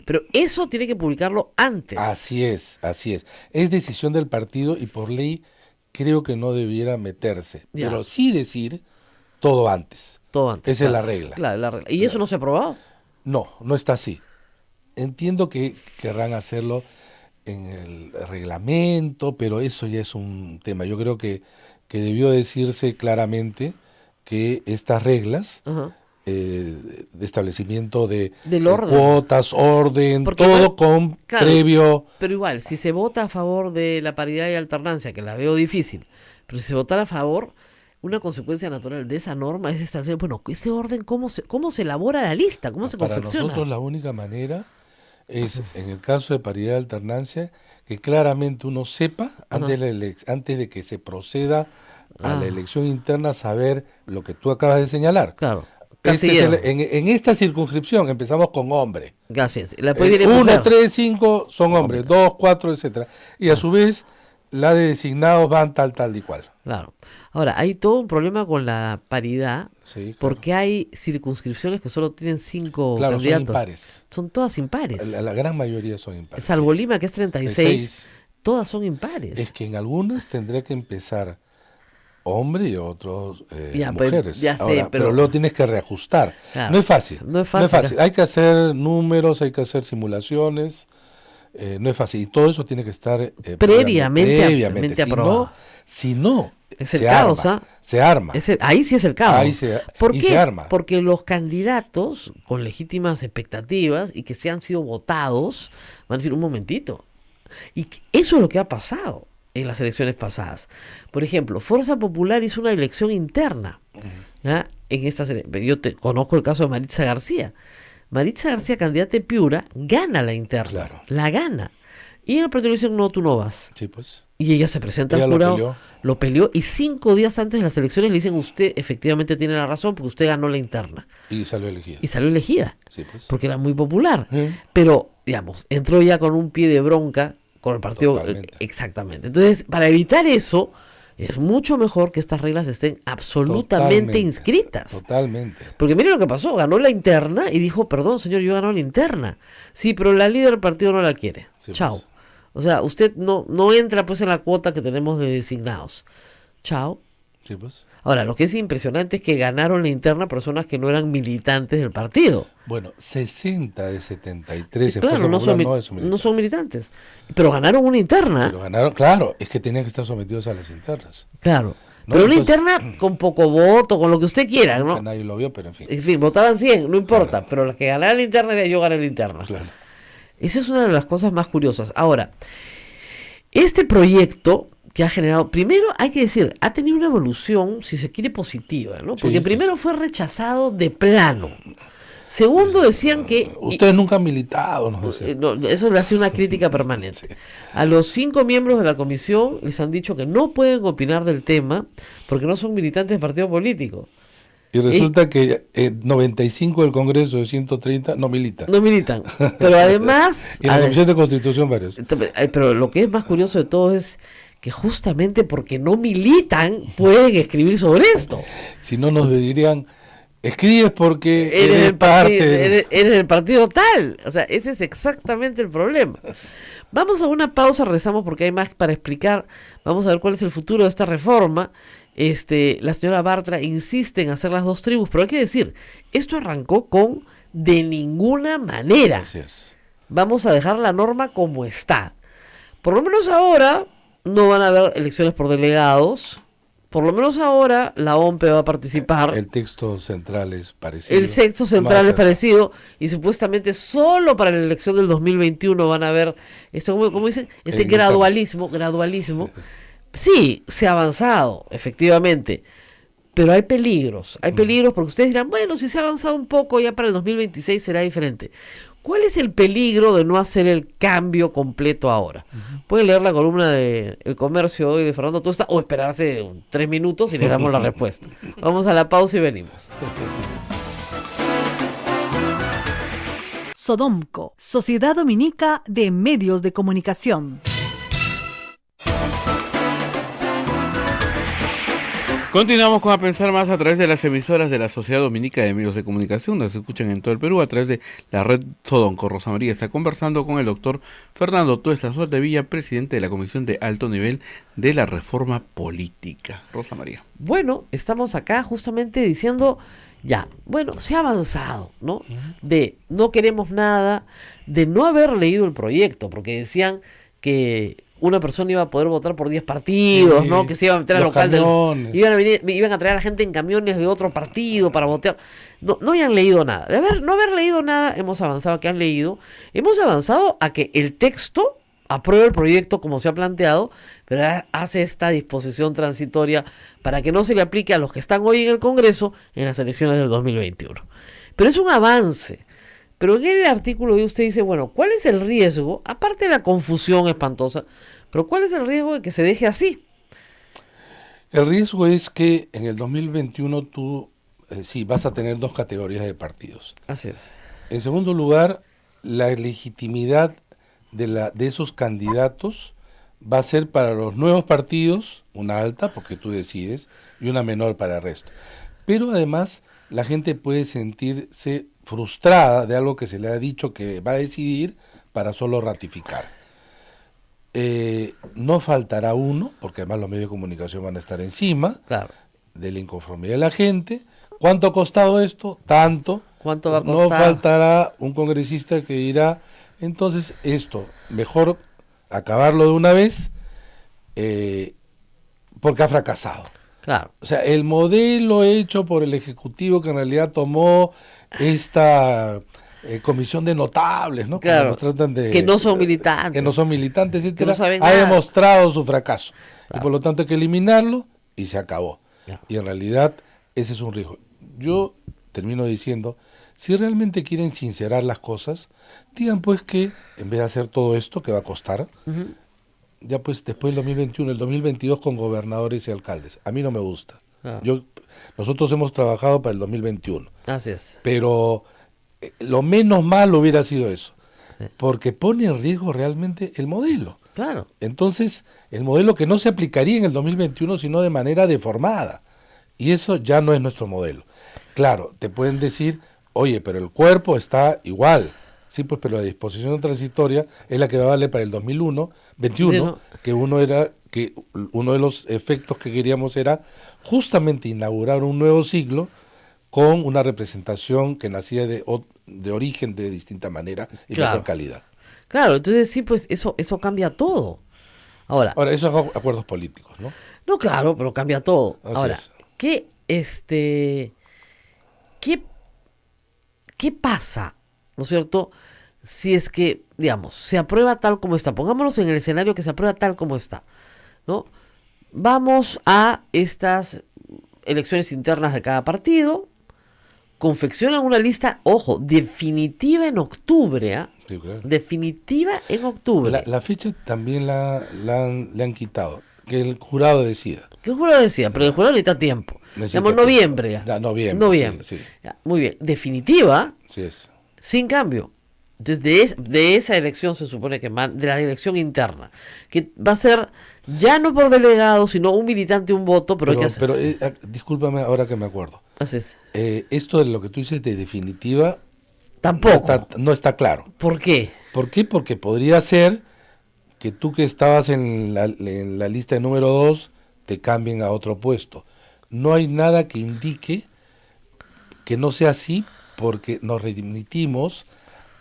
pero eso tiene que publicarlo antes. Así es, así es. Es decisión del partido y por ley creo que no debiera meterse. Ya. Pero sí decir todo antes. Todo antes. Esa es claro. la regla. Claro, la regla. ¿Y eso no se ha aprobado? No, no está así. Entiendo que querrán hacerlo en el reglamento, pero eso ya es un tema. Yo creo que debió decirse claramente que estas reglas Ajá. de establecimiento Del de orden. cuotas, orden, Porque todo además, con claro, previo... Pero igual, si se vota a favor de la paridad y alternancia, que la veo difícil, pero si se votara a favor, una consecuencia natural de esa norma es establecer, bueno, ese orden, ¿cómo se elabora la lista? ¿Cómo se Para confecciona? nosotros la única manera es, en el caso de paridad de alternancia, que claramente uno sepa, antes de que se proceda a la elección interna, saber lo que tú acabas de señalar. Claro. Este Casillero. en esta circunscripción empezamos con hombre. Gracias. La después viene 1, mujer. 3, 5 son hombres, 2, 4, etcétera. Y a su vez, la de designados van tal y cual. Claro. Ahora, hay todo un problema con la paridad, Sí, claro. porque hay circunscripciones que solo tienen 5 Claro, son candidatos. impares. Son todas impares. La gran mayoría son impares. Salvo sí. Lima, que es 36, 36. todas son impares. Es que en algunas tendría que empezar hombre y otros Ya, pues, mujeres. ya sé, Ahora, pero- luego tienes que reajustar. Claro. No es fácil. No es fácil. Hay que hacer números, hay que hacer simulaciones. No es fácil. Y todo eso tiene que estar Previamente aprobado. Si no, Es el se caos, arma. ¿ah? Se arma. Ahí sí es el caos. Ahí se- ¿Por y qué? se arma. Porque los candidatos con legítimas expectativas y que se han sido votados van a decir un momentito. Y eso es lo que ha pasado en las elecciones pasadas. Por ejemplo, Fuerza Popular hizo una elección interna. ¿Ya? Yo conozco el caso de Maritza García. Maritza García, candidata de Piura, gana la interna. Claro. La gana. Y en el partido le dicen, no, tú no vas. Sí, pues. Y ella se presenta Ella al lo jurado, peleó. lo peleó, y 5 días antes de las elecciones le dicen, usted efectivamente tiene la razón porque usted ganó la interna. Y salió elegida. Y salió elegida, Sí, pues. porque era muy popular. Sí. Pero, digamos, entró ya con un pie de bronca con el partido. Totalmente. Exactamente. Entonces, para evitar eso, es mucho mejor que estas reglas estén absolutamente inscritas. Totalmente. Porque mire lo que pasó, ganó la interna y dijo, perdón señor, yo ganó la interna. Sí, pero la líder del partido no la quiere. Sí, Chao. pues. O sea, usted no entra pues en la cuota que tenemos de designados. Chao. Sí, pues. Ahora, lo que es impresionante es que ganaron la interna personas que no eran militantes del partido. Bueno, 60 de 73 en Claro, Fuerza no Popular son, no son militantes. Pero ganaron una interna. Pero ganaron, claro, es que tenían que estar sometidos a las internas. Claro. No, Pero una entonces- interna con poco voto, con lo que usted quiera, ¿no? Que nadie lo vio, pero en fin. En fin, votaban 100, no importa. Claro. Pero las que ganaron la interna, yo gané la interna. Claro. Esa es una de las cosas más curiosas. Ahora, este proyecto que ha generado, primero hay que decir, ha tenido una evolución, si se quiere, positiva, ¿no? Sí, Porque sí, primero sí. fue rechazado de plano. Segundo, decían que... Ustedes nunca han militado, no sé. no, eso le hace una crítica permanente. A los 5 miembros de la comisión les han dicho que no pueden opinar del tema porque no son militantes de partido político. Y resulta que 95 del Congreso de 130 no milita. No militan. Pero además... Y en la Comisión de Constitución varios. Pero lo que es más curioso de todo es que justamente porque no militan pueden escribir sobre esto. Si no nos dirían, escribes porque Eres eres del parte partido, de... eres del partido tal. O sea, ese es exactamente el problema. Vamos a una pausa, regresamos porque hay más para explicar. Vamos a ver cuál es el futuro de esta reforma. La señora Bartra insiste en hacer las 2 tribus, pero hay que decir, esto arrancó con de ninguna manera. Así es. Vamos a dejar la norma como está. Por lo menos ahora no van a haber elecciones por delegados. Por lo menos ahora la OMPE va a participar. El texto central es parecido. El sexo central Más es parecido y supuestamente solo para la elección del 2021 van a ver, como dicen, este gradualismo. Sí, se ha avanzado, efectivamente, pero hay peligros porque ustedes dirán, bueno, si se ha avanzado un poco, ya para el 2026 será diferente. ¿Cuál es el peligro de no hacer el cambio completo ahora? Pueden leer la columna de El Comercio hoy de Fernando Tuesta o esperarse 3 minutos y le damos la respuesta. Vamos a la pausa y venimos. Sodomco, Sociedad Dominica de Medios de Comunicación. Continuamos con A Pensar Más a través de las emisoras de la Sociedad Dominica de Medios de Comunicación, donde se escuchan en todo el Perú a través de la red Sodonco. Rosa María está conversando con el doctor Fernando Tuesta Soldevilla, presidente de la Comisión de Alto Nivel de la Reforma Política. Rosa María. Bueno, estamos acá justamente diciendo, se ha avanzado, ¿no? De no queremos nada, de no haber leído el proyecto, porque decían que una persona iba a poder votar por 10 partidos, Sí, ¿no? Que se iba a meter al los local camiones. iban a traer a gente en camiones de otro partido para votar. No habían leído nada. No haber leído nada, hemos avanzado a que han leído. Hemos avanzado a que el texto apruebe el proyecto como se ha planteado, pero hace esta disposición transitoria para que no se le aplique a los que están hoy en el Congreso en las elecciones del 2021. Pero es un avance. Pero en el artículo de usted dice, bueno, ¿cuál es el riesgo? Aparte de la confusión espantosa, pero ¿cuál es el riesgo de que se deje así? El riesgo es que en el 2021 tú sí vas a tener 2 categorías de partidos. Así es. En segundo lugar, la legitimidad de esos candidatos va a ser para los nuevos partidos una alta, porque tú decides, y una menor para el resto. Pero además la gente puede sentirse frustrada de algo que se le ha dicho que va a decidir para solo ratificar. No faltará uno, porque además los medios de comunicación van a estar encima, Claro. de la inconformidad de la gente. ¿Cuánto ha costado esto? Tanto. ¿Cuánto va a No costar? faltará un congresista que dirá, entonces esto, mejor acabarlo de una vez, porque ha fracasado. Claro. O sea, el modelo hecho por el Ejecutivo que en realidad tomó esta comisión de notables, ¿no? Cuando Claro, nos tratan de, que no son militantes. que no son militantes, etcétera, no saben ha nada. demostrado su fracaso. Claro. Y por lo tanto hay que eliminarlo y se acabó. Ya. Y en realidad ese es un riesgo. Yo termino diciendo, Si realmente quieren sincerar las cosas, digan pues que en vez de hacer todo esto que va a costar, ya pues después del 2021, el 2022 con gobernadores y alcaldes. A mí no me gusta. Ah. Nosotros hemos trabajado para el 2021, Así es. pero lo menos malo hubiera sido eso, porque pone en riesgo realmente el modelo. Claro. Entonces, el modelo que no se aplicaría en el 2021, sino de manera deformada. Y eso ya no es nuestro modelo. Claro, te pueden decir, oye, pero el cuerpo está igual. Sí, pues, pero la disposición transitoria es la que va a valer para el 2021, que uno de los efectos que queríamos era justamente inaugurar un nuevo siglo con una representación que nacía de origen de distinta manera y mejor calidad. Claro, entonces sí, pues eso cambia todo. Ahora, esos son acuerdos políticos, ¿no? no, claro, pero cambia todo. Así Ahora, es. ¿Qué pasa, ¿no es cierto? Si es que, digamos, se aprueba tal como está, pongámonos en el escenario que se aprueba tal como está, ¿no? Vamos a estas elecciones internas de cada partido, confeccionan una lista, ojo, definitiva en octubre, ¿ah? Sí, claro. Definitiva en octubre. La fecha también le han quitado, que el jurado decida. Que el jurado decía, pero el jurado necesita tiempo. Necesita Digamos, noviembre ya. Noviembre. Sí. Ya, muy bien. Definitiva, Sí es. sin cambio. Desde de esa elección se supone que de la elección interna, que va a ser ya no por delegado, sino un militante, un voto, pero hay que hacer. Pero discúlpame ahora que me acuerdo. Así es. Esto de lo que tú dices de definitiva Tampoco. no está claro. ¿Por qué? ¿Por qué? Porque podría ser que tú que estabas en la lista de número 2 te cambien a otro puesto. No hay nada que indique que no sea así porque nos remitimos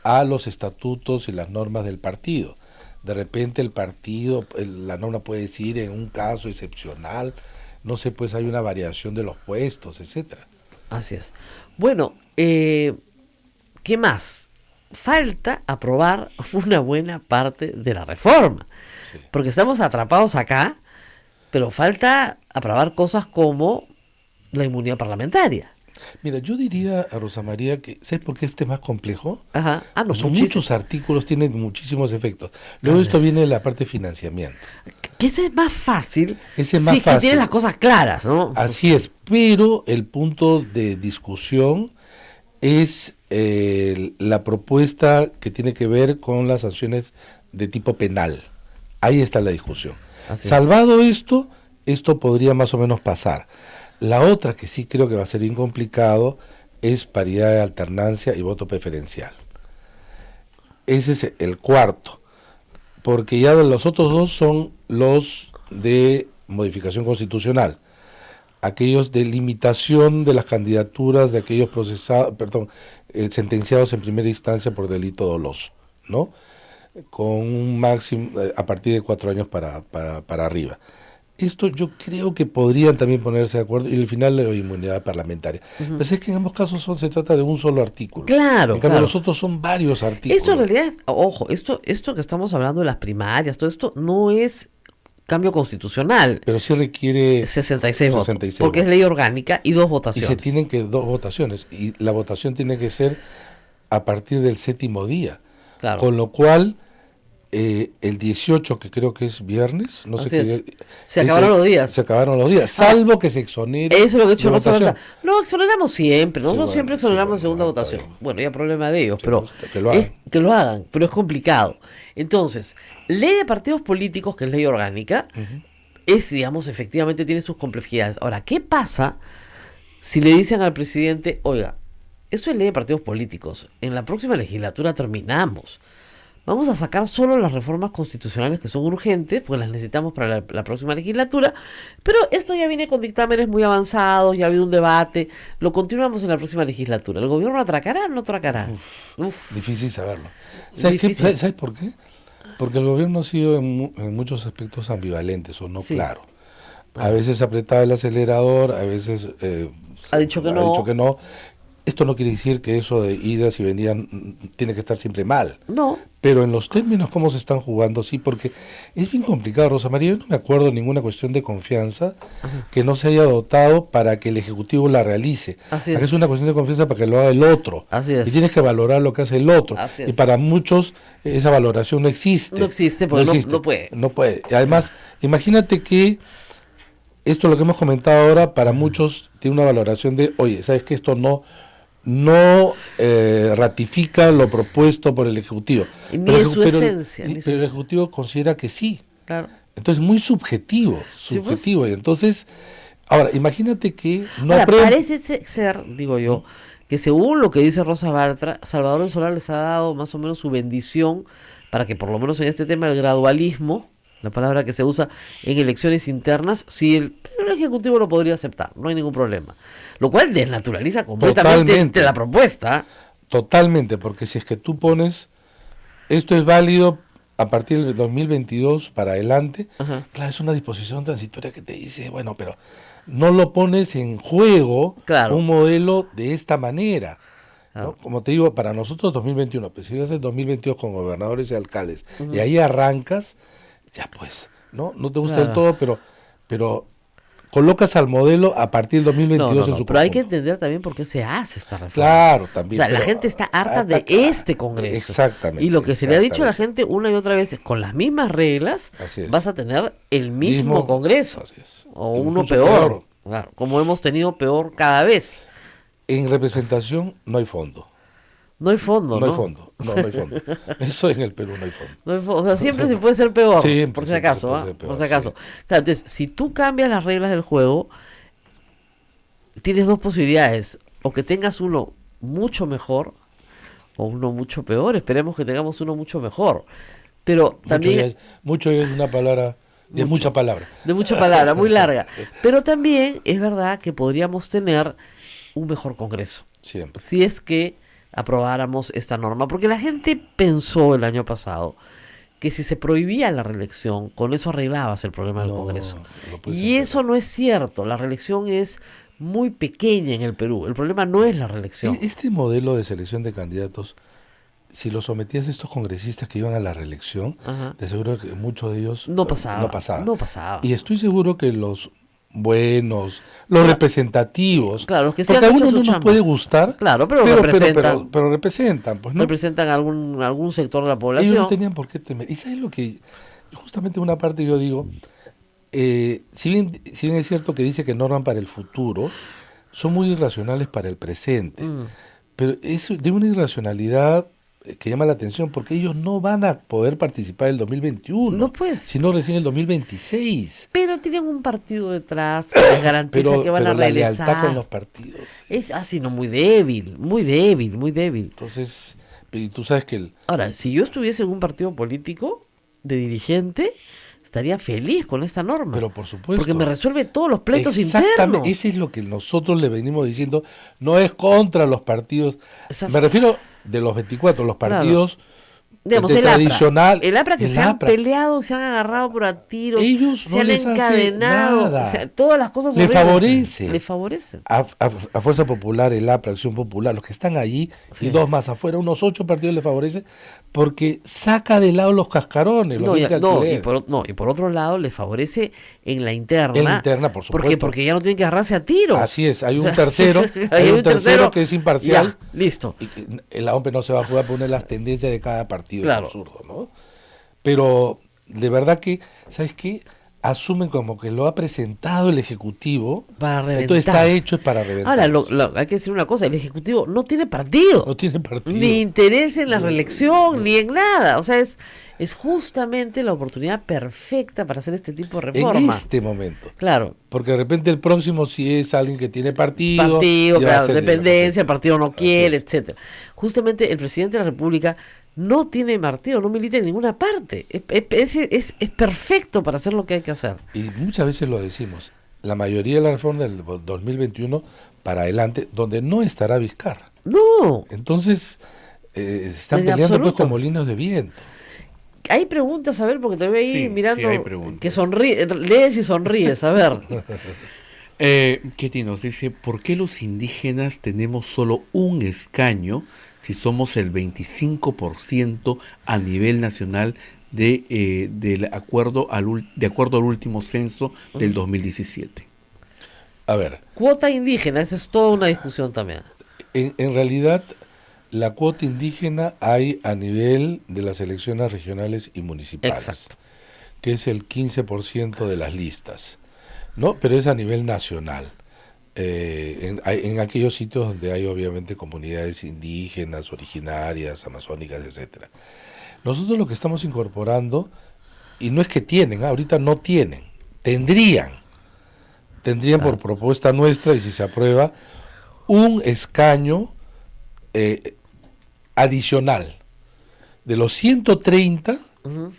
a los estatutos y las normas del partido. De repente el partido, la norma puede decir en un caso excepcional, no sé, pues hay una variación de los puestos, etcétera. Así es. Bueno, ¿qué más? Falta aprobar una buena parte de la reforma. Sí. Porque estamos atrapados acá, pero falta aprobar cosas como la inmunidad parlamentaria. Mira, yo diría a Rosa María que, ¿sabes por qué este es más complejo? Ajá. Ah, no, Son muchísimo. muchos artículos, tienen muchísimos efectos. Luego esto viene de la parte de financiamiento. Que ese es más fácil. Ese es más sí, fácil. que tiene las cosas claras, ¿no? Así es, pero el punto de discusión es la propuesta que tiene que ver con las sanciones de tipo penal. Ahí está la discusión. Así es. Salvado esto podría más o menos pasar. La otra que sí creo que va a ser bien complicado es paridad de alternancia y voto preferencial. Ese es el cuarto, porque ya los otros dos son los de modificación constitucional, aquellos de limitación de las candidaturas de aquellos sentenciados en primera instancia por delito doloso, ¿no? Con un máximo a partir de 4 años para arriba. Esto yo creo que podrían también ponerse de acuerdo, y al final la inmunidad parlamentaria. Pero es que en ambos casos se trata de un solo artículo. Claro, en cambio, claro. los otros son varios artículos. Esto en realidad, ojo, esto que estamos hablando de las primarias, todo esto no es cambio constitucional. Pero sí requiere 66 votos, 66 porque es ley orgánica y 2 votaciones. Y se tienen que 2 votaciones, y la votación tiene que ser a partir del 7º día. Claro. Con lo cual, el 18, que creo que es viernes, no Así sé es. qué. Se acabaron los días. Se acabaron los días, salvo que se exonere. Eso es lo que he hecho de nosotros. votación. No, exoneramos siempre. Nosotros Sí, siempre bueno, exoneramos en sí, segunda bueno, votación. está bien. Bueno, ya problema de ellos, Sí, pero pues, que lo hagan. que lo hagan, pero es complicado. Entonces, ley de partidos políticos, que es ley orgánica, es, digamos, efectivamente tiene sus complejidades. Ahora, ¿qué pasa si le dicen al presidente, oiga, esto es ley de partidos políticos, en la próxima legislatura terminamos? Vamos a sacar solo las reformas constitucionales que son urgentes, porque las necesitamos para la próxima legislatura, pero esto ya viene con dictámenes muy avanzados, ya ha habido un debate, lo continuamos en la próxima legislatura. ¿El gobierno atracará o no atracará? Uf. Difícil saberlo. ¿Sabes por qué? Porque el gobierno ha sido en muchos aspectos ambivalentes o no Sí. claro. A veces apretaba el acelerador, a veces Ha dicho que no. dicho que no. Esto no quiere decir que eso de idas y venidas tiene que estar siempre mal. No, Pero en los términos como se están jugando, sí, porque es bien complicado, Rosa María. Yo no me acuerdo de ninguna cuestión de confianza que no se haya dotado para que el Ejecutivo la realice. Así Acá es. es una cuestión de confianza para que lo haga el otro. Así es. Y tienes que valorar lo que hace el otro. Así Y es. para muchos esa valoración no existe. No existe porque no puede. No puede. Y además, imagínate que esto lo que hemos comentado ahora, para muchos tiene una valoración de, oye, ¿sabes que esto no ratifica lo propuesto por el Ejecutivo? Ni Pero en el- su pero el- esencia, ni su pero el esencia. Ejecutivo considera que sí. claro. Entonces, muy subjetivo. Sí, pues. Y entonces, ahora, imagínate que no Ahora, aprueba- parece ser, digo yo, que según lo que dice Rosa Bartra, Salvador del Solar les ha dado más o menos su bendición para que por lo menos en este tema del gradualismo, la palabra que se usa en elecciones internas, si el Ejecutivo lo podría aceptar, no hay ningún problema. Lo cual desnaturaliza completamente Totalmente. la propuesta. Totalmente, porque si es que tú pones, esto es válido a partir del 2022 para adelante, Ajá. claro, es una disposición transitoria que te dice, bueno, pero no lo pones en juego Claro. un modelo de esta manera. ¿no? Claro. Como te digo, para nosotros 2021, pues si vas el 2022 con gobernadores y alcaldes, y ahí arrancas, ya pues, no te gusta del Claro. todo, pero colocas al modelo a partir del 2022 en su pero hay que conjunto. entender también por qué se hace esta reforma. Claro, O también. sea, la pero- gente está harta de claro, este Congreso. Exactamente. Y lo que se le ha dicho a la exactamente. gente una y otra vez, con las mismas reglas, Así es. vas a tener el mismo Congreso. Así es. O Incluso uno peor. Claro, como hemos tenido peor cada vez. En representación no hay fondo. No hay fondo, No ¿no? hay fondo. No hay fondo. Eso en el Perú no hay fondo. No hay o sea, siempre se puede ser peor, Siempre, por si siempre acaso, se puede ¿ah? ser peor, Por si acaso. sí. Claro, entonces, si tú cambias las reglas del juego, tienes dos posibilidades. O que tengas uno mucho mejor o uno mucho peor. Esperemos que tengamos uno mucho mejor. Pero también... Mucho ya es una palabra, y es mucha palabra. De mucha palabra, muy larga. Pero también es verdad que podríamos tener un mejor Congreso. Siempre. Si es que aprobáramos esta norma. Porque la gente pensó el año pasado que si se prohibía la reelección, con eso arreglabas el problema del No, Congreso. lo puedes Y hacer. eso no es cierto. La reelección es muy pequeña en el Perú. El problema no es la reelección. Este modelo de selección de candidatos, si lo sometías a estos congresistas que iban a la reelección, Ajá. de seguro que muchos de ellos No pasaba. no pasaba. No pasaba. Y estoy seguro que los buenos, los representativos, Claro, los que sí porque han a hecho uno su no nos chamba. puede gustar, Claro, pero representan. pero representan, pues no. Representan algún sector de la Ellos población. no tenían por qué temer. Y sabes lo que, justamente una parte yo digo, si bien es cierto que dice que no van para el futuro, son muy irracionales para el presente. Pero es de una irracionalidad que llama la atención, porque ellos no van a poder participar el 2021, No, pues. sino recién el 2026. Pero tienen un partido detrás que les garantiza que van a la lealtad regresar. con los partidos. Es así, no, muy débil, muy débil, muy débil. Entonces, y tú sabes que Ahora, si yo estuviese en un partido político de dirigente, estaría feliz con esta norma. pero por supuesto. Porque me resuelve todos los pleitos Exactamente, internos. ese es lo que nosotros le venimos diciendo, no es contra los partidos, Esa- me refiero de los 24, los Claro. partidos Digamos, de el APRA. tradicional. El APRA que el se han APRA. peleado, se han agarrado por a tiros, Ellos se no han les hace encadenado. nada. O sea, todas las cosas Le horribles. favorece. Le favorecen. A Fuerza Popular, el APRA, Acción Popular, los que están allí, Sí. y dos más afuera, unos 8 partidos le favorecen, porque saca de lado los cascarones, los No, 20 y alquileres. por otro lado le favorece en la interna. En la interna, por Porque, supuesto. porque ya no tienen que agarrarse a tiros. Así es, hay O un sea, tercero, hay un tercero que es imparcial. Ya, listo. Y que la OMP no se va a jugar a poner las tendencias de cada partido, Claro. es absurdo, ¿no? Pero de verdad que, ¿sabes qué? Asumen como que lo ha presentado el Ejecutivo, Para reventar. entonces está hecho es para reventar. Ahora, hay que decir una cosa, el Ejecutivo no tiene partido. No tiene partido. Ni interés en la reelección, ni en nada. O sea, es justamente la oportunidad perfecta para hacer este tipo de en reforma. este momento. Claro. Porque de repente el próximo sí es alguien que tiene partido. Partido, y va a claro, ser dependencia, el partido no Así quiere, es. etcétera. Justamente el presidente de la República no tiene partido, no milita en ninguna parte. Es perfecto para hacer lo que hay que hacer. Y muchas veces lo decimos, la mayoría de la reforma del 2021 para adelante, donde no estará Vizcarra. No, Entonces, se están En peleando pues absoluto. con molinos de viento. hay preguntas, a ver, porque te veo ahí Sí, mirando sí hay preguntas. que sonríe, lees y sonríes, a ver. Ketty nos dice, ¿por qué los indígenas tenemos solo un escaño si somos el 25% a nivel nacional de acuerdo al último censo del 2017? A ver, Cuota indígena, esa es toda una discusión también. en realidad la cuota indígena hay a nivel de las elecciones regionales y municipales, Exacto. que es el 15% de las listas, ¿no? Pero es a nivel nacional. En aquellos sitios donde hay obviamente comunidades indígenas, originarias, amazónicas, etcétera. Nosotros lo que estamos incorporando, y no es que tienen, ahorita no tienen, tendrían Claro. por propuesta nuestra, y si se aprueba, un escaño adicional. De los 130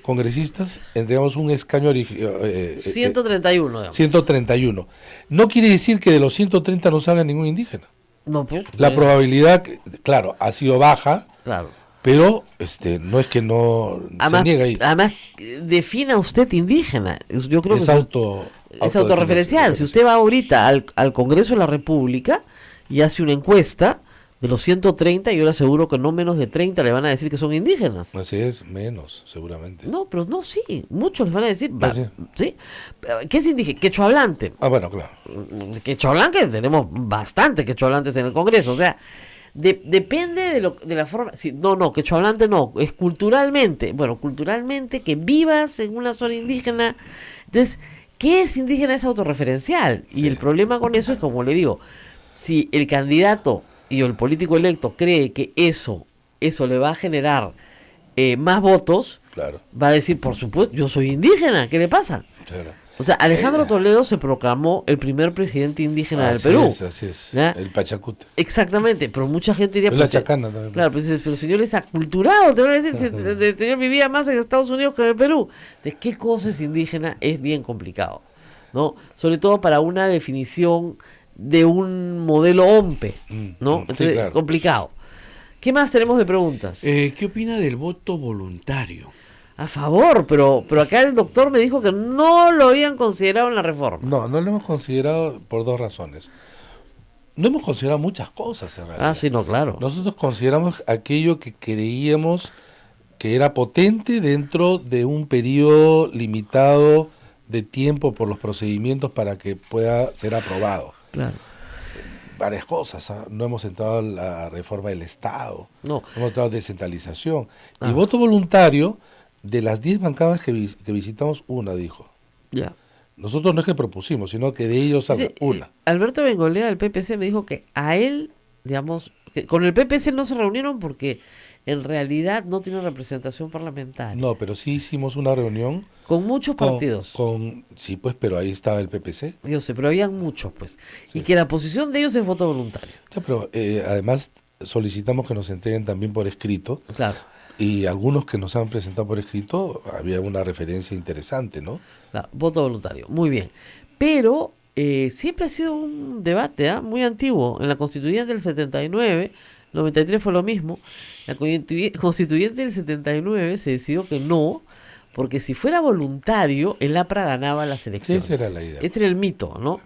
congresistas, entregamos un escaño 131, digamos. 131. No quiere decir que de los 130 no salga ningún indígena. No, pues, La probabilidad, claro, ha sido baja, claro. pero no es que no se niega ahí. Además, defina usted indígena. Yo creo Es que es autorreferencial. Si usted va ahorita al Congreso de la República y hace una encuesta, de los 130, yo le aseguro que no menos de 30 le van a decir que son indígenas. Así es, menos, seguramente. No, pero no, sí, muchos les van a decir, Sí. ¿sí? ¿Qué es indígena? Quechua hablante. Ah, bueno, claro. Quechua hablante, tenemos bastante quechua hablantes en el Congreso, o sea, depende de la forma, sí, no, quechua hablante no, es culturalmente, bueno, culturalmente que vivas en una zona indígena, entonces, ¿qué es indígena? Es autorreferencial, y Sí. el problema con eso es, como le digo, si el candidato y el político electo cree que eso le va a generar más votos, Claro, va a decir, por supuesto, yo soy indígena, ¿qué le pasa? claro. O sea, Alejandro Toledo se proclamó el primer presidente indígena del Así Perú. así es. ¿Ya? El Pachacute. Exactamente, pero mucha gente diría... Es la chacana también. Claro, pues pero el señor es aculturado, te van a decir, si el señor vivía más en Estados Unidos que en el Perú. ¿De qué cosa es indígena? Es bien complicado, ¿no? Sobre todo para una definición de un modelo OMPE, ¿no? sí, Entonces, claro. complicado. ¿Qué más tenemos de preguntas? ¿Qué opina del voto voluntario? A favor, pero acá el doctor me dijo que no lo habían considerado en la reforma. No lo hemos considerado por dos razones. No hemos considerado muchas cosas en realidad. Ah, sí, no, claro. Nosotros consideramos aquello que creíamos que era potente dentro de un periodo limitado de tiempo por los procedimientos para que pueda ser aprobado. Claro. Varias cosas, ¿ah? No hemos entrado en la reforma del Estado, No. hemos entrado en descentralización. Ah. Y voto voluntario, de las 10 bancadas que visitamos, una dijo. Ya. Nosotros no es que propusimos, sino que de ellos salga Dice, una. Alberto Bengolea del PPC me dijo que a él, digamos, que con el PPC no se reunieron porque en realidad no tiene representación parlamentaria. No, pero sí hicimos una reunión Con muchos partidos. Sí, pues, pero ahí estaba el PPC. Yo sé, pero habían muchos, pues. Sí. Y que la posición de ellos es voto voluntario. Ya, pero además solicitamos que nos entreguen también por escrito, Claro. y algunos que nos han presentado por escrito, había una referencia interesante, ¿no? Claro, voto voluntario. Muy bien. Pero siempre ha sido un debate muy antiguo. En la constituyente del 79, 93 fue lo mismo. La constituyente del 79 se decidió que no, porque si fuera voluntario, el APRA ganaba las elecciones. Esa era la idea. Ese era el mito, ¿no?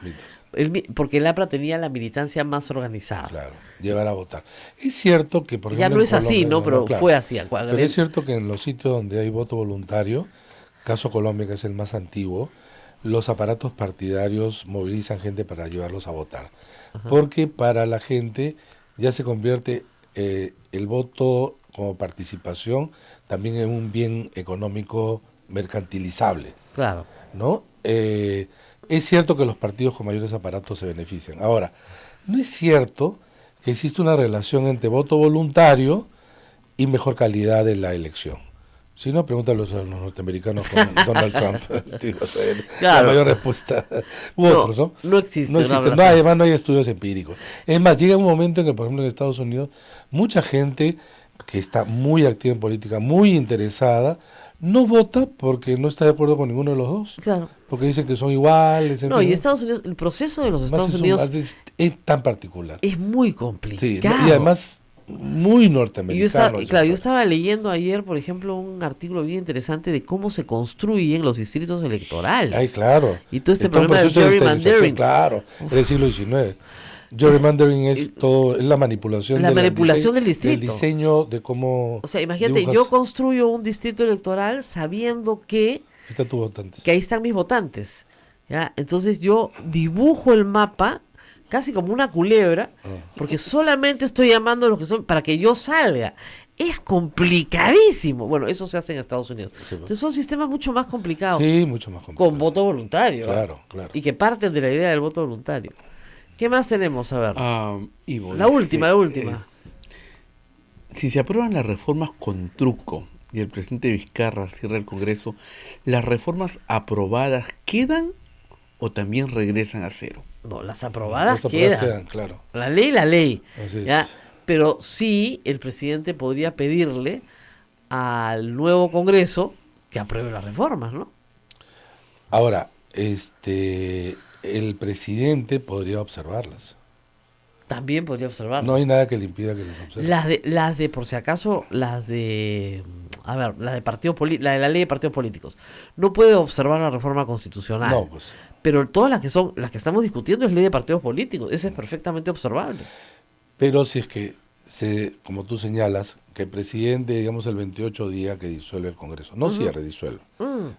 Porque el APRA tenía la militancia más organizada. Claro, llegar a votar. Es cierto que, por Ya ejemplo, no en es así, Colombia, ¿no? Pero claro. fue así. Pero es cierto que en los sitios donde hay voto voluntario, caso Colombia, que es el más antiguo, los aparatos partidarios movilizan gente para llevarlos a votar. Ajá. Porque para la gente ya se convierte el voto como participación también en un bien económico mercantilizable, Claro. ¿no? Es cierto que los partidos con mayores aparatos se benefician. Ahora, no es cierto que existe una relación entre voto voluntario y mejor calidad de la elección. Si no, pregúntalo a los norteamericanos con Donald Trump. O sea, Claro. La mayor respuesta. U No, otros, ¿no? no existe No una existe. relación. Además, no hay estudios empíricos. Es más, llega un momento en que, por ejemplo, en Estados Unidos, mucha gente que está muy activa en política, muy interesada, no vota porque no está de acuerdo con ninguno de los dos. Claro. Porque dicen que son iguales. en No, fin, y Estados Unidos, el proceso de los Más Estados es Unidos es tan particular. es muy Sí, complicado. y además muy Y norteamericano. claro, yo estaba leyendo ayer, por ejemplo, un artículo bien interesante de cómo se construyen los distritos electorales. Ay, claro. Y todo este Es todo un problema del proceso de gerrymandering. Claro, en el siglo XIX. Gerrymandering es todo, es la manipulación, La manipulación del del distrito. diseño de cómo. O sea, imagínate, dibujas. yo construyo un distrito electoral sabiendo que Está tu votante. ahí están mis votantes. ¿Ya? Entonces yo dibujo el mapa casi como una culebra, porque solamente estoy llamando a los que son para que yo salga. Es complicadísimo. Bueno, eso se hace en Estados Unidos. Sí, pues. Entonces son sistemas mucho más complicados, Sí, mucho más complicado. con voto voluntario. Claro, claro. Y que parten de la idea del voto voluntario. ¿Qué más tenemos? A ver. Ivo la dice, última. Si se aprueban las reformas con truco y el presidente Vizcarra cierra el Congreso, ¿las reformas aprobadas quedan o también regresan a cero? No, las aprobadas Las aprobadas quedan. claro. La ley. Así es. ¿Ya? Pero sí, el presidente podría pedirle al nuevo Congreso que apruebe las reformas, ¿no? Ahora, el presidente podría observarlas. También podría observarlo. No hay nada que le impida que las observe. Las de, por si acaso, las de partidos la de la ley de partidos políticos. No puede observar la reforma constitucional. No, pues. Pero todas las que estamos discutiendo es ley de partidos políticos. Esa es perfectamente observable. Pero si es que como tú señalas, que el presidente, digamos, el 28 día que disuelve el Congreso, no cierre, disuelve,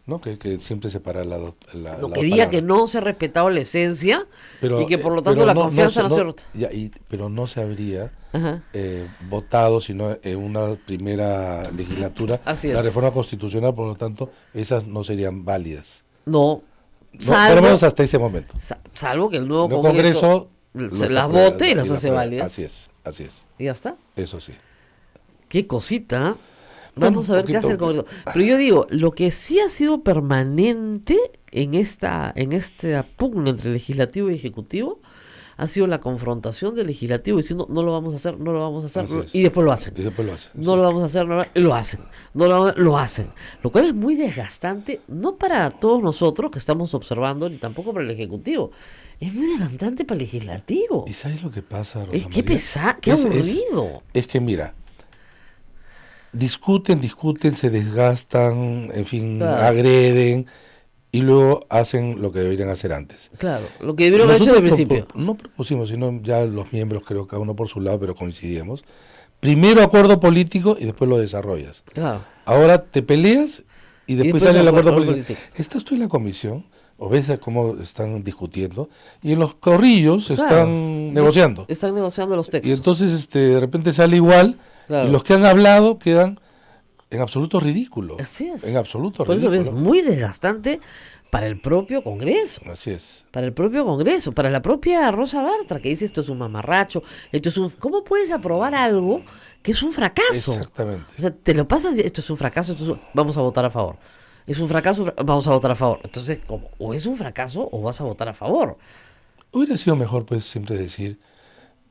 ¿no? Que siempre separa la Lo la que palabra. diga que no se ha respetado la esencia y que por lo tanto pero la confianza no se rota. pero no se habría Ajá. votado, sino en una primera legislatura, Así la es. reforma constitucional, por lo tanto, esas no serían válidas. No. No, por lo menos hasta ese momento. Salvo que el nuevo El nuevo Congreso Congreso se los las aprueba vote y las las hace aprueba. válidas. Así es, Y ya está. eso sí. Qué cosita. Bueno, Vamos a ver qué hace el poquito. Congreso. Pero yo digo, lo que sí ha sido permanente en esta pugna entre legislativo y ejecutivo ha sido la confrontación del legislativo diciendo no lo vamos a hacer, no lo vamos a hacer, Así es. y después lo hacen. Y después lo hace. No lo vamos a hacer, y lo hacen. Lo hacen. Lo cual es muy desgastante, no para todos nosotros que estamos observando, ni tampoco para el ejecutivo. Es muy desgastante para el legislativo. ¿Y sabes lo que pasa, Rosa Es que María? pesado, qué Es- aburrido. Es que mira, discuten, se desgastan, en fin, Claro. agreden y luego hacen lo que deberían hacer antes. Claro, lo que debieron haber hecho desde el principio. No propusimos, sino ya los miembros, creo, cada uno por su lado, pero coincidimos. Primero acuerdo político y después lo desarrollas. Claro. Ahora te peleas y después después sale el acuerdo acuerdo político. Estás tú en la comisión, o ves cómo están discutiendo, y en los corrillos Claro. están negociando. Están negociando los textos. Y entonces de repente sale igual, Claro. y los que han hablado quedan en absoluto ridículo. Así es. En absoluto Por eso ridículo. es muy desgastante para el propio Congreso. Así es. Para el propio Congreso, para la propia Rosa Bartra, que dice esto es un mamarracho, esto es un... ¿Cómo puedes aprobar algo que es un fracaso? Exactamente. O sea, te lo pasas, esto es un fracaso, vamos a votar a favor. Es un fracaso, vamos a votar a favor. Entonces, ¿cómo? O es un fracaso o vas a votar a favor. Hubiera sido mejor, pues, siempre decir,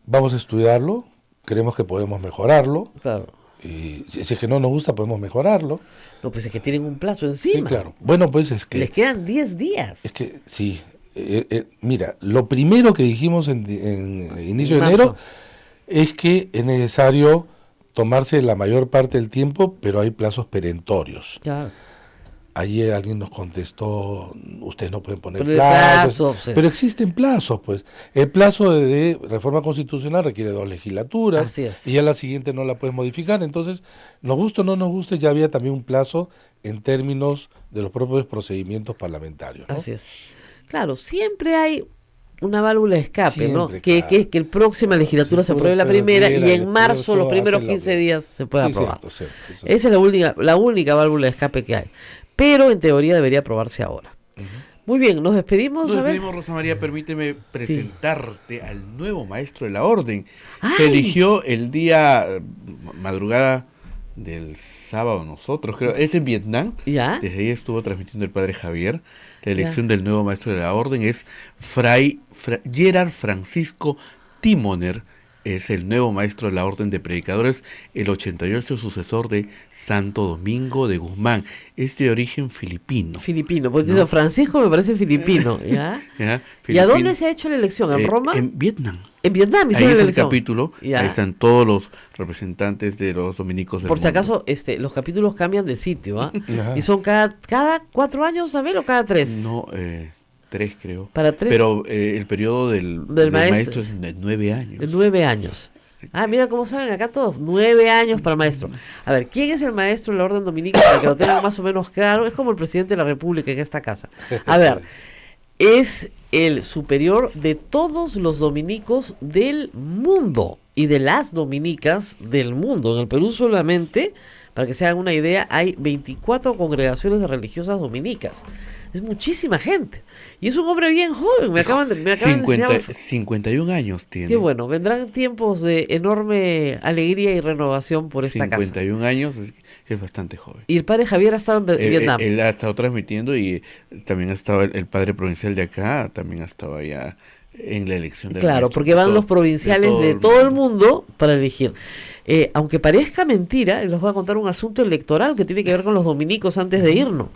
vamos a estudiarlo, creemos que podemos mejorarlo, Claro. y si es que no nos gusta, podemos mejorarlo. No, pues es que tienen un plazo Sí, encima. claro. Bueno, pues es Les que, quedan 10 días. sí. Mira, lo primero que dijimos en inicio de Marzo. enero es que es necesario tomarse la mayor parte del tiempo, pero hay plazos perentorios. Ya. Ayer alguien nos contestó, ustedes no pueden poner Pero de plazos, plazos, sí. pero existen plazos, pues. El plazo de reforma constitucional requiere 2 legislaturas Así es. y ya la siguiente no la puedes modificar. Entonces, nos guste o no nos guste, ya había también un plazo en términos de los propios procedimientos parlamentarios, ¿no? Así es. Claro, siempre hay una válvula de escape, ¿no? Siempre, Que claro. es que el próxima legislatura se Seguro, apruebe la pero primera y primera, en marzo, después los primeros hacen la 15 otra. días se puede Sí, aprobar. cierto, eso. Esa es la única válvula de escape que hay. Pero en teoría debería aprobarse ahora. Muy bien, nos despedimos. Nos a ver. despedimos, Rosa María, permíteme presentarte al nuevo maestro de la orden. Se ¡Ay! eligió el día madrugada del sábado, nosotros creo, es en Vietnam. ¿Ya? Desde ahí estuvo transmitiendo el padre Javier. La elección del nuevo maestro de la orden es Fray Gerard Francisco Timoner, es el nuevo maestro de la Orden de Predicadores, el 88 sucesor de Santo Domingo de Guzmán. Es de origen filipino. Filipino, pues dice Francisco me parece filipino, ¿ya? ¿Ya? ¿Y a dónde se ha hecho la elección? ¿En Roma? En Vietnam. En Vietnam Ahí hicieron es la el elección. capítulo, Ya. ahí están todos los representantes de los dominicos del Por si mundo. acaso, los capítulos cambian de sitio, ¿ah? Ajá. Y son cada 4 años, a ver, o cada 3. No, 3 creo. Para 3. Pero el periodo del maestro es de 9 años. 9 años. Ah, mira cómo saben acá todos. 9 años para maestro. A ver, ¿quién es el maestro de la Orden Dominica? Para que lo tengan más o menos claro. Es como el presidente de la República en esta casa. A ver, es el superior de todos los dominicos del mundo y de las dominicas del mundo. En el Perú solamente, para que se hagan una idea, hay 24 congregaciones de religiosas dominicas. Es muchísima gente. Y es un hombre bien joven. Me acaban de enseñar. 51 años tiene. Qué bueno, vendrán tiempos de enorme alegría y renovación por esta 51 casa. años, es bastante joven. Y el padre Javier ha estado en Vietnam. Él ha estado transmitiendo y también ha estado el padre provincial de acá, también ha estado allá en la elección del Claro, maestro. porque van los provinciales de todo el mundo para elegir. Aunque parezca mentira, les voy a contar un asunto electoral que tiene que ver con los dominicos antes de irnos.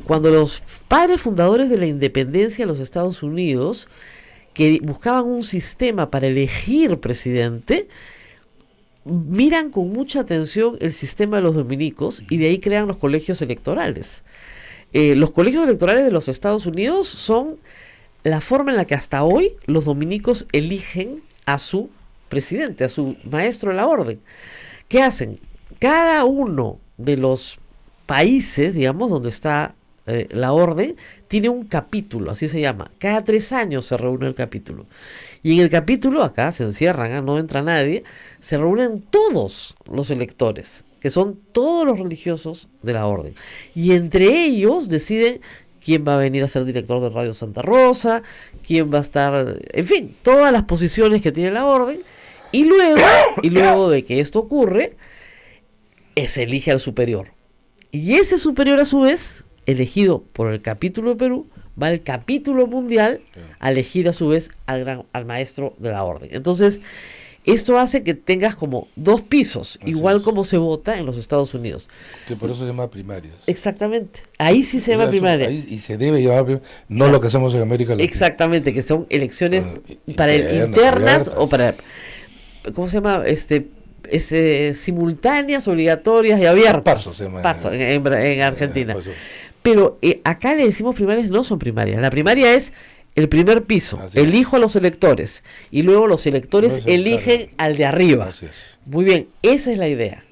Cuando los padres fundadores de la independencia de los Estados Unidos que buscaban un sistema para elegir presidente, miran con mucha atención el sistema de los dominicos y de ahí crean los colegios electorales. Los colegios electorales de los Estados Unidos son la forma en la que hasta hoy los dominicos eligen a su presidente, a su maestro de la orden. ¿Qué hacen? Cada uno de los países, digamos, donde está la orden, tiene un capítulo, así se llama. Cada 3 años se reúne el capítulo. Y en el capítulo, acá se encierran, no entra nadie, se reúnen todos los electores, que son todos los religiosos de la orden. Y entre ellos deciden quién va a venir a ser director de Radio Santa Rosa, quién va a estar, en fin, todas las posiciones que tiene la orden. Y luego de que esto ocurre, se elige al superior. Y ese superior, a su vez, elegido por el capítulo de Perú, va al capítulo mundial a elegir a su vez al maestro de la orden. Entonces, esto hace que tengas como 2 pisos, Así igual es. como se vota en los Estados Unidos. Que por eso se llama primarias. Exactamente. Ahí sí se llama Eso, primaria. ahí- y se debe llamar primaria, no lo que hacemos en América Latina. Exactamente, que son elecciones para Internas, internas abiertas. o para, ¿cómo se llama? Simultáneas, obligatorias y abiertas. Paso se llama en Argentina. Pues, Pero acá le decimos primarias, no son primarias. La primaria es el primer piso. Así es. Elijo a los electores. Y luego los electores No se eligen encargan. al de arriba. Así es. Muy bien, esa es la idea.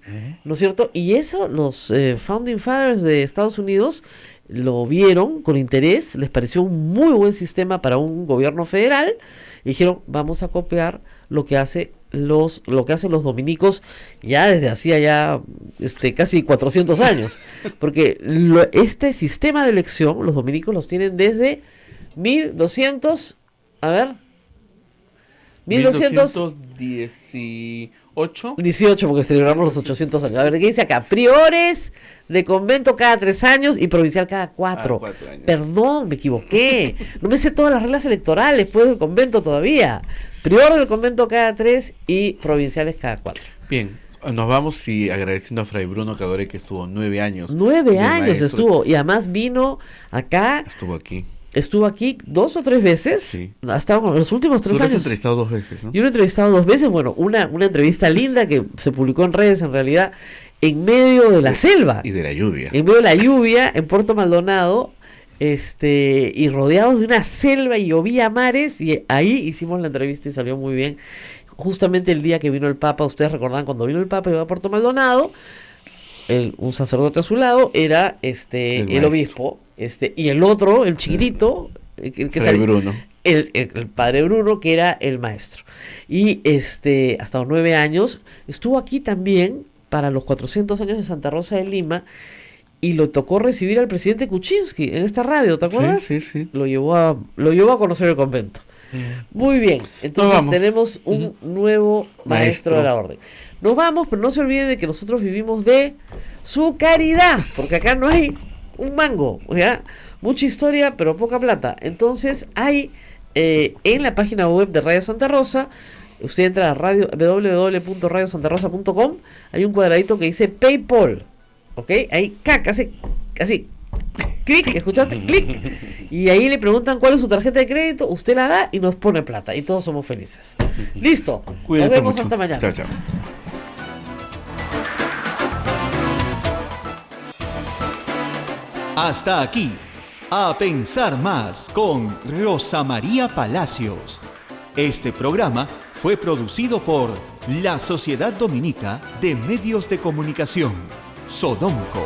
¿No es cierto? Y eso los Founding Fathers de Estados Unidos lo vieron con interés, les pareció un muy buen sistema para un gobierno federal y dijeron, vamos a copiar lo que hacen los dominicos ya desde hacía ya casi 400 años. Porque este sistema de elección, los dominicos los tienen desde 1200, a ver, 1218. 18, porque celebramos los 800 años. A ver, ¿qué dice acá? Priores de convento cada 3 años y provincial cada 4. 4 años. Perdón, me equivoqué. No me sé todas las reglas electorales, pues del convento todavía. Prior del convento cada 3 y provinciales cada 4. Bien, nos vamos y agradeciendo a Fray Bruno Cadore, que estuvo 9 años. 9 de años maestro. estuvo. Y además vino acá, Estuvo aquí. 2 o 3 veces. Sí. Ha estado con los últimos 3 Tú lo has años. entrevistado 2 veces, ¿no? Yo lo he entrevistado 2 veces, bueno, una entrevista linda que se publicó en redes, en realidad, en medio de la selva, Y de la lluvia. en medio de la lluvia, en Puerto Maldonado, y rodeados de una selva y llovía a mares, y ahí hicimos la entrevista y salió muy bien. Justamente el día que vino el Papa, ustedes recordan cuando vino el Papa y iba a Puerto Maldonado, un sacerdote a su lado era el maestro. obispo, y el otro, el chiquitito, el que Fray salió, Bruno. el padre Bruno, que era el maestro. Y hasta los 9 años estuvo aquí también para los 400 años de Santa Rosa de Lima y lo tocó recibir al presidente Kuczynski en esta radio, ¿te acuerdas? Sí, sí, sí. Lo llevó a conocer el convento. Muy bien, entonces vamos. tenemos un nuevo maestro de la orden. Nos vamos, pero no se olviden de que nosotros vivimos de su caridad, porque acá no hay un mango, ¿ya? Mucha historia, pero poca plata. Entonces hay en la página web de Radio Santa Rosa Usted entra a www.radiosantarosa.com, hay un cuadradito que dice PayPal, ¿ok? Ahí, así, clic, ¿escuchaste? Clic. Y ahí le preguntan cuál es su tarjeta de crédito, usted la da y nos pone plata. Y todos somos felices. Listo. Cuídense Nos vemos mucho. hasta mañana. Chao, chao. Hasta aquí, A Pensar Más con Rosa María Palacios. Este programa fue producido por la Sociedad Dominica de Medios de Comunicación, Sodomco.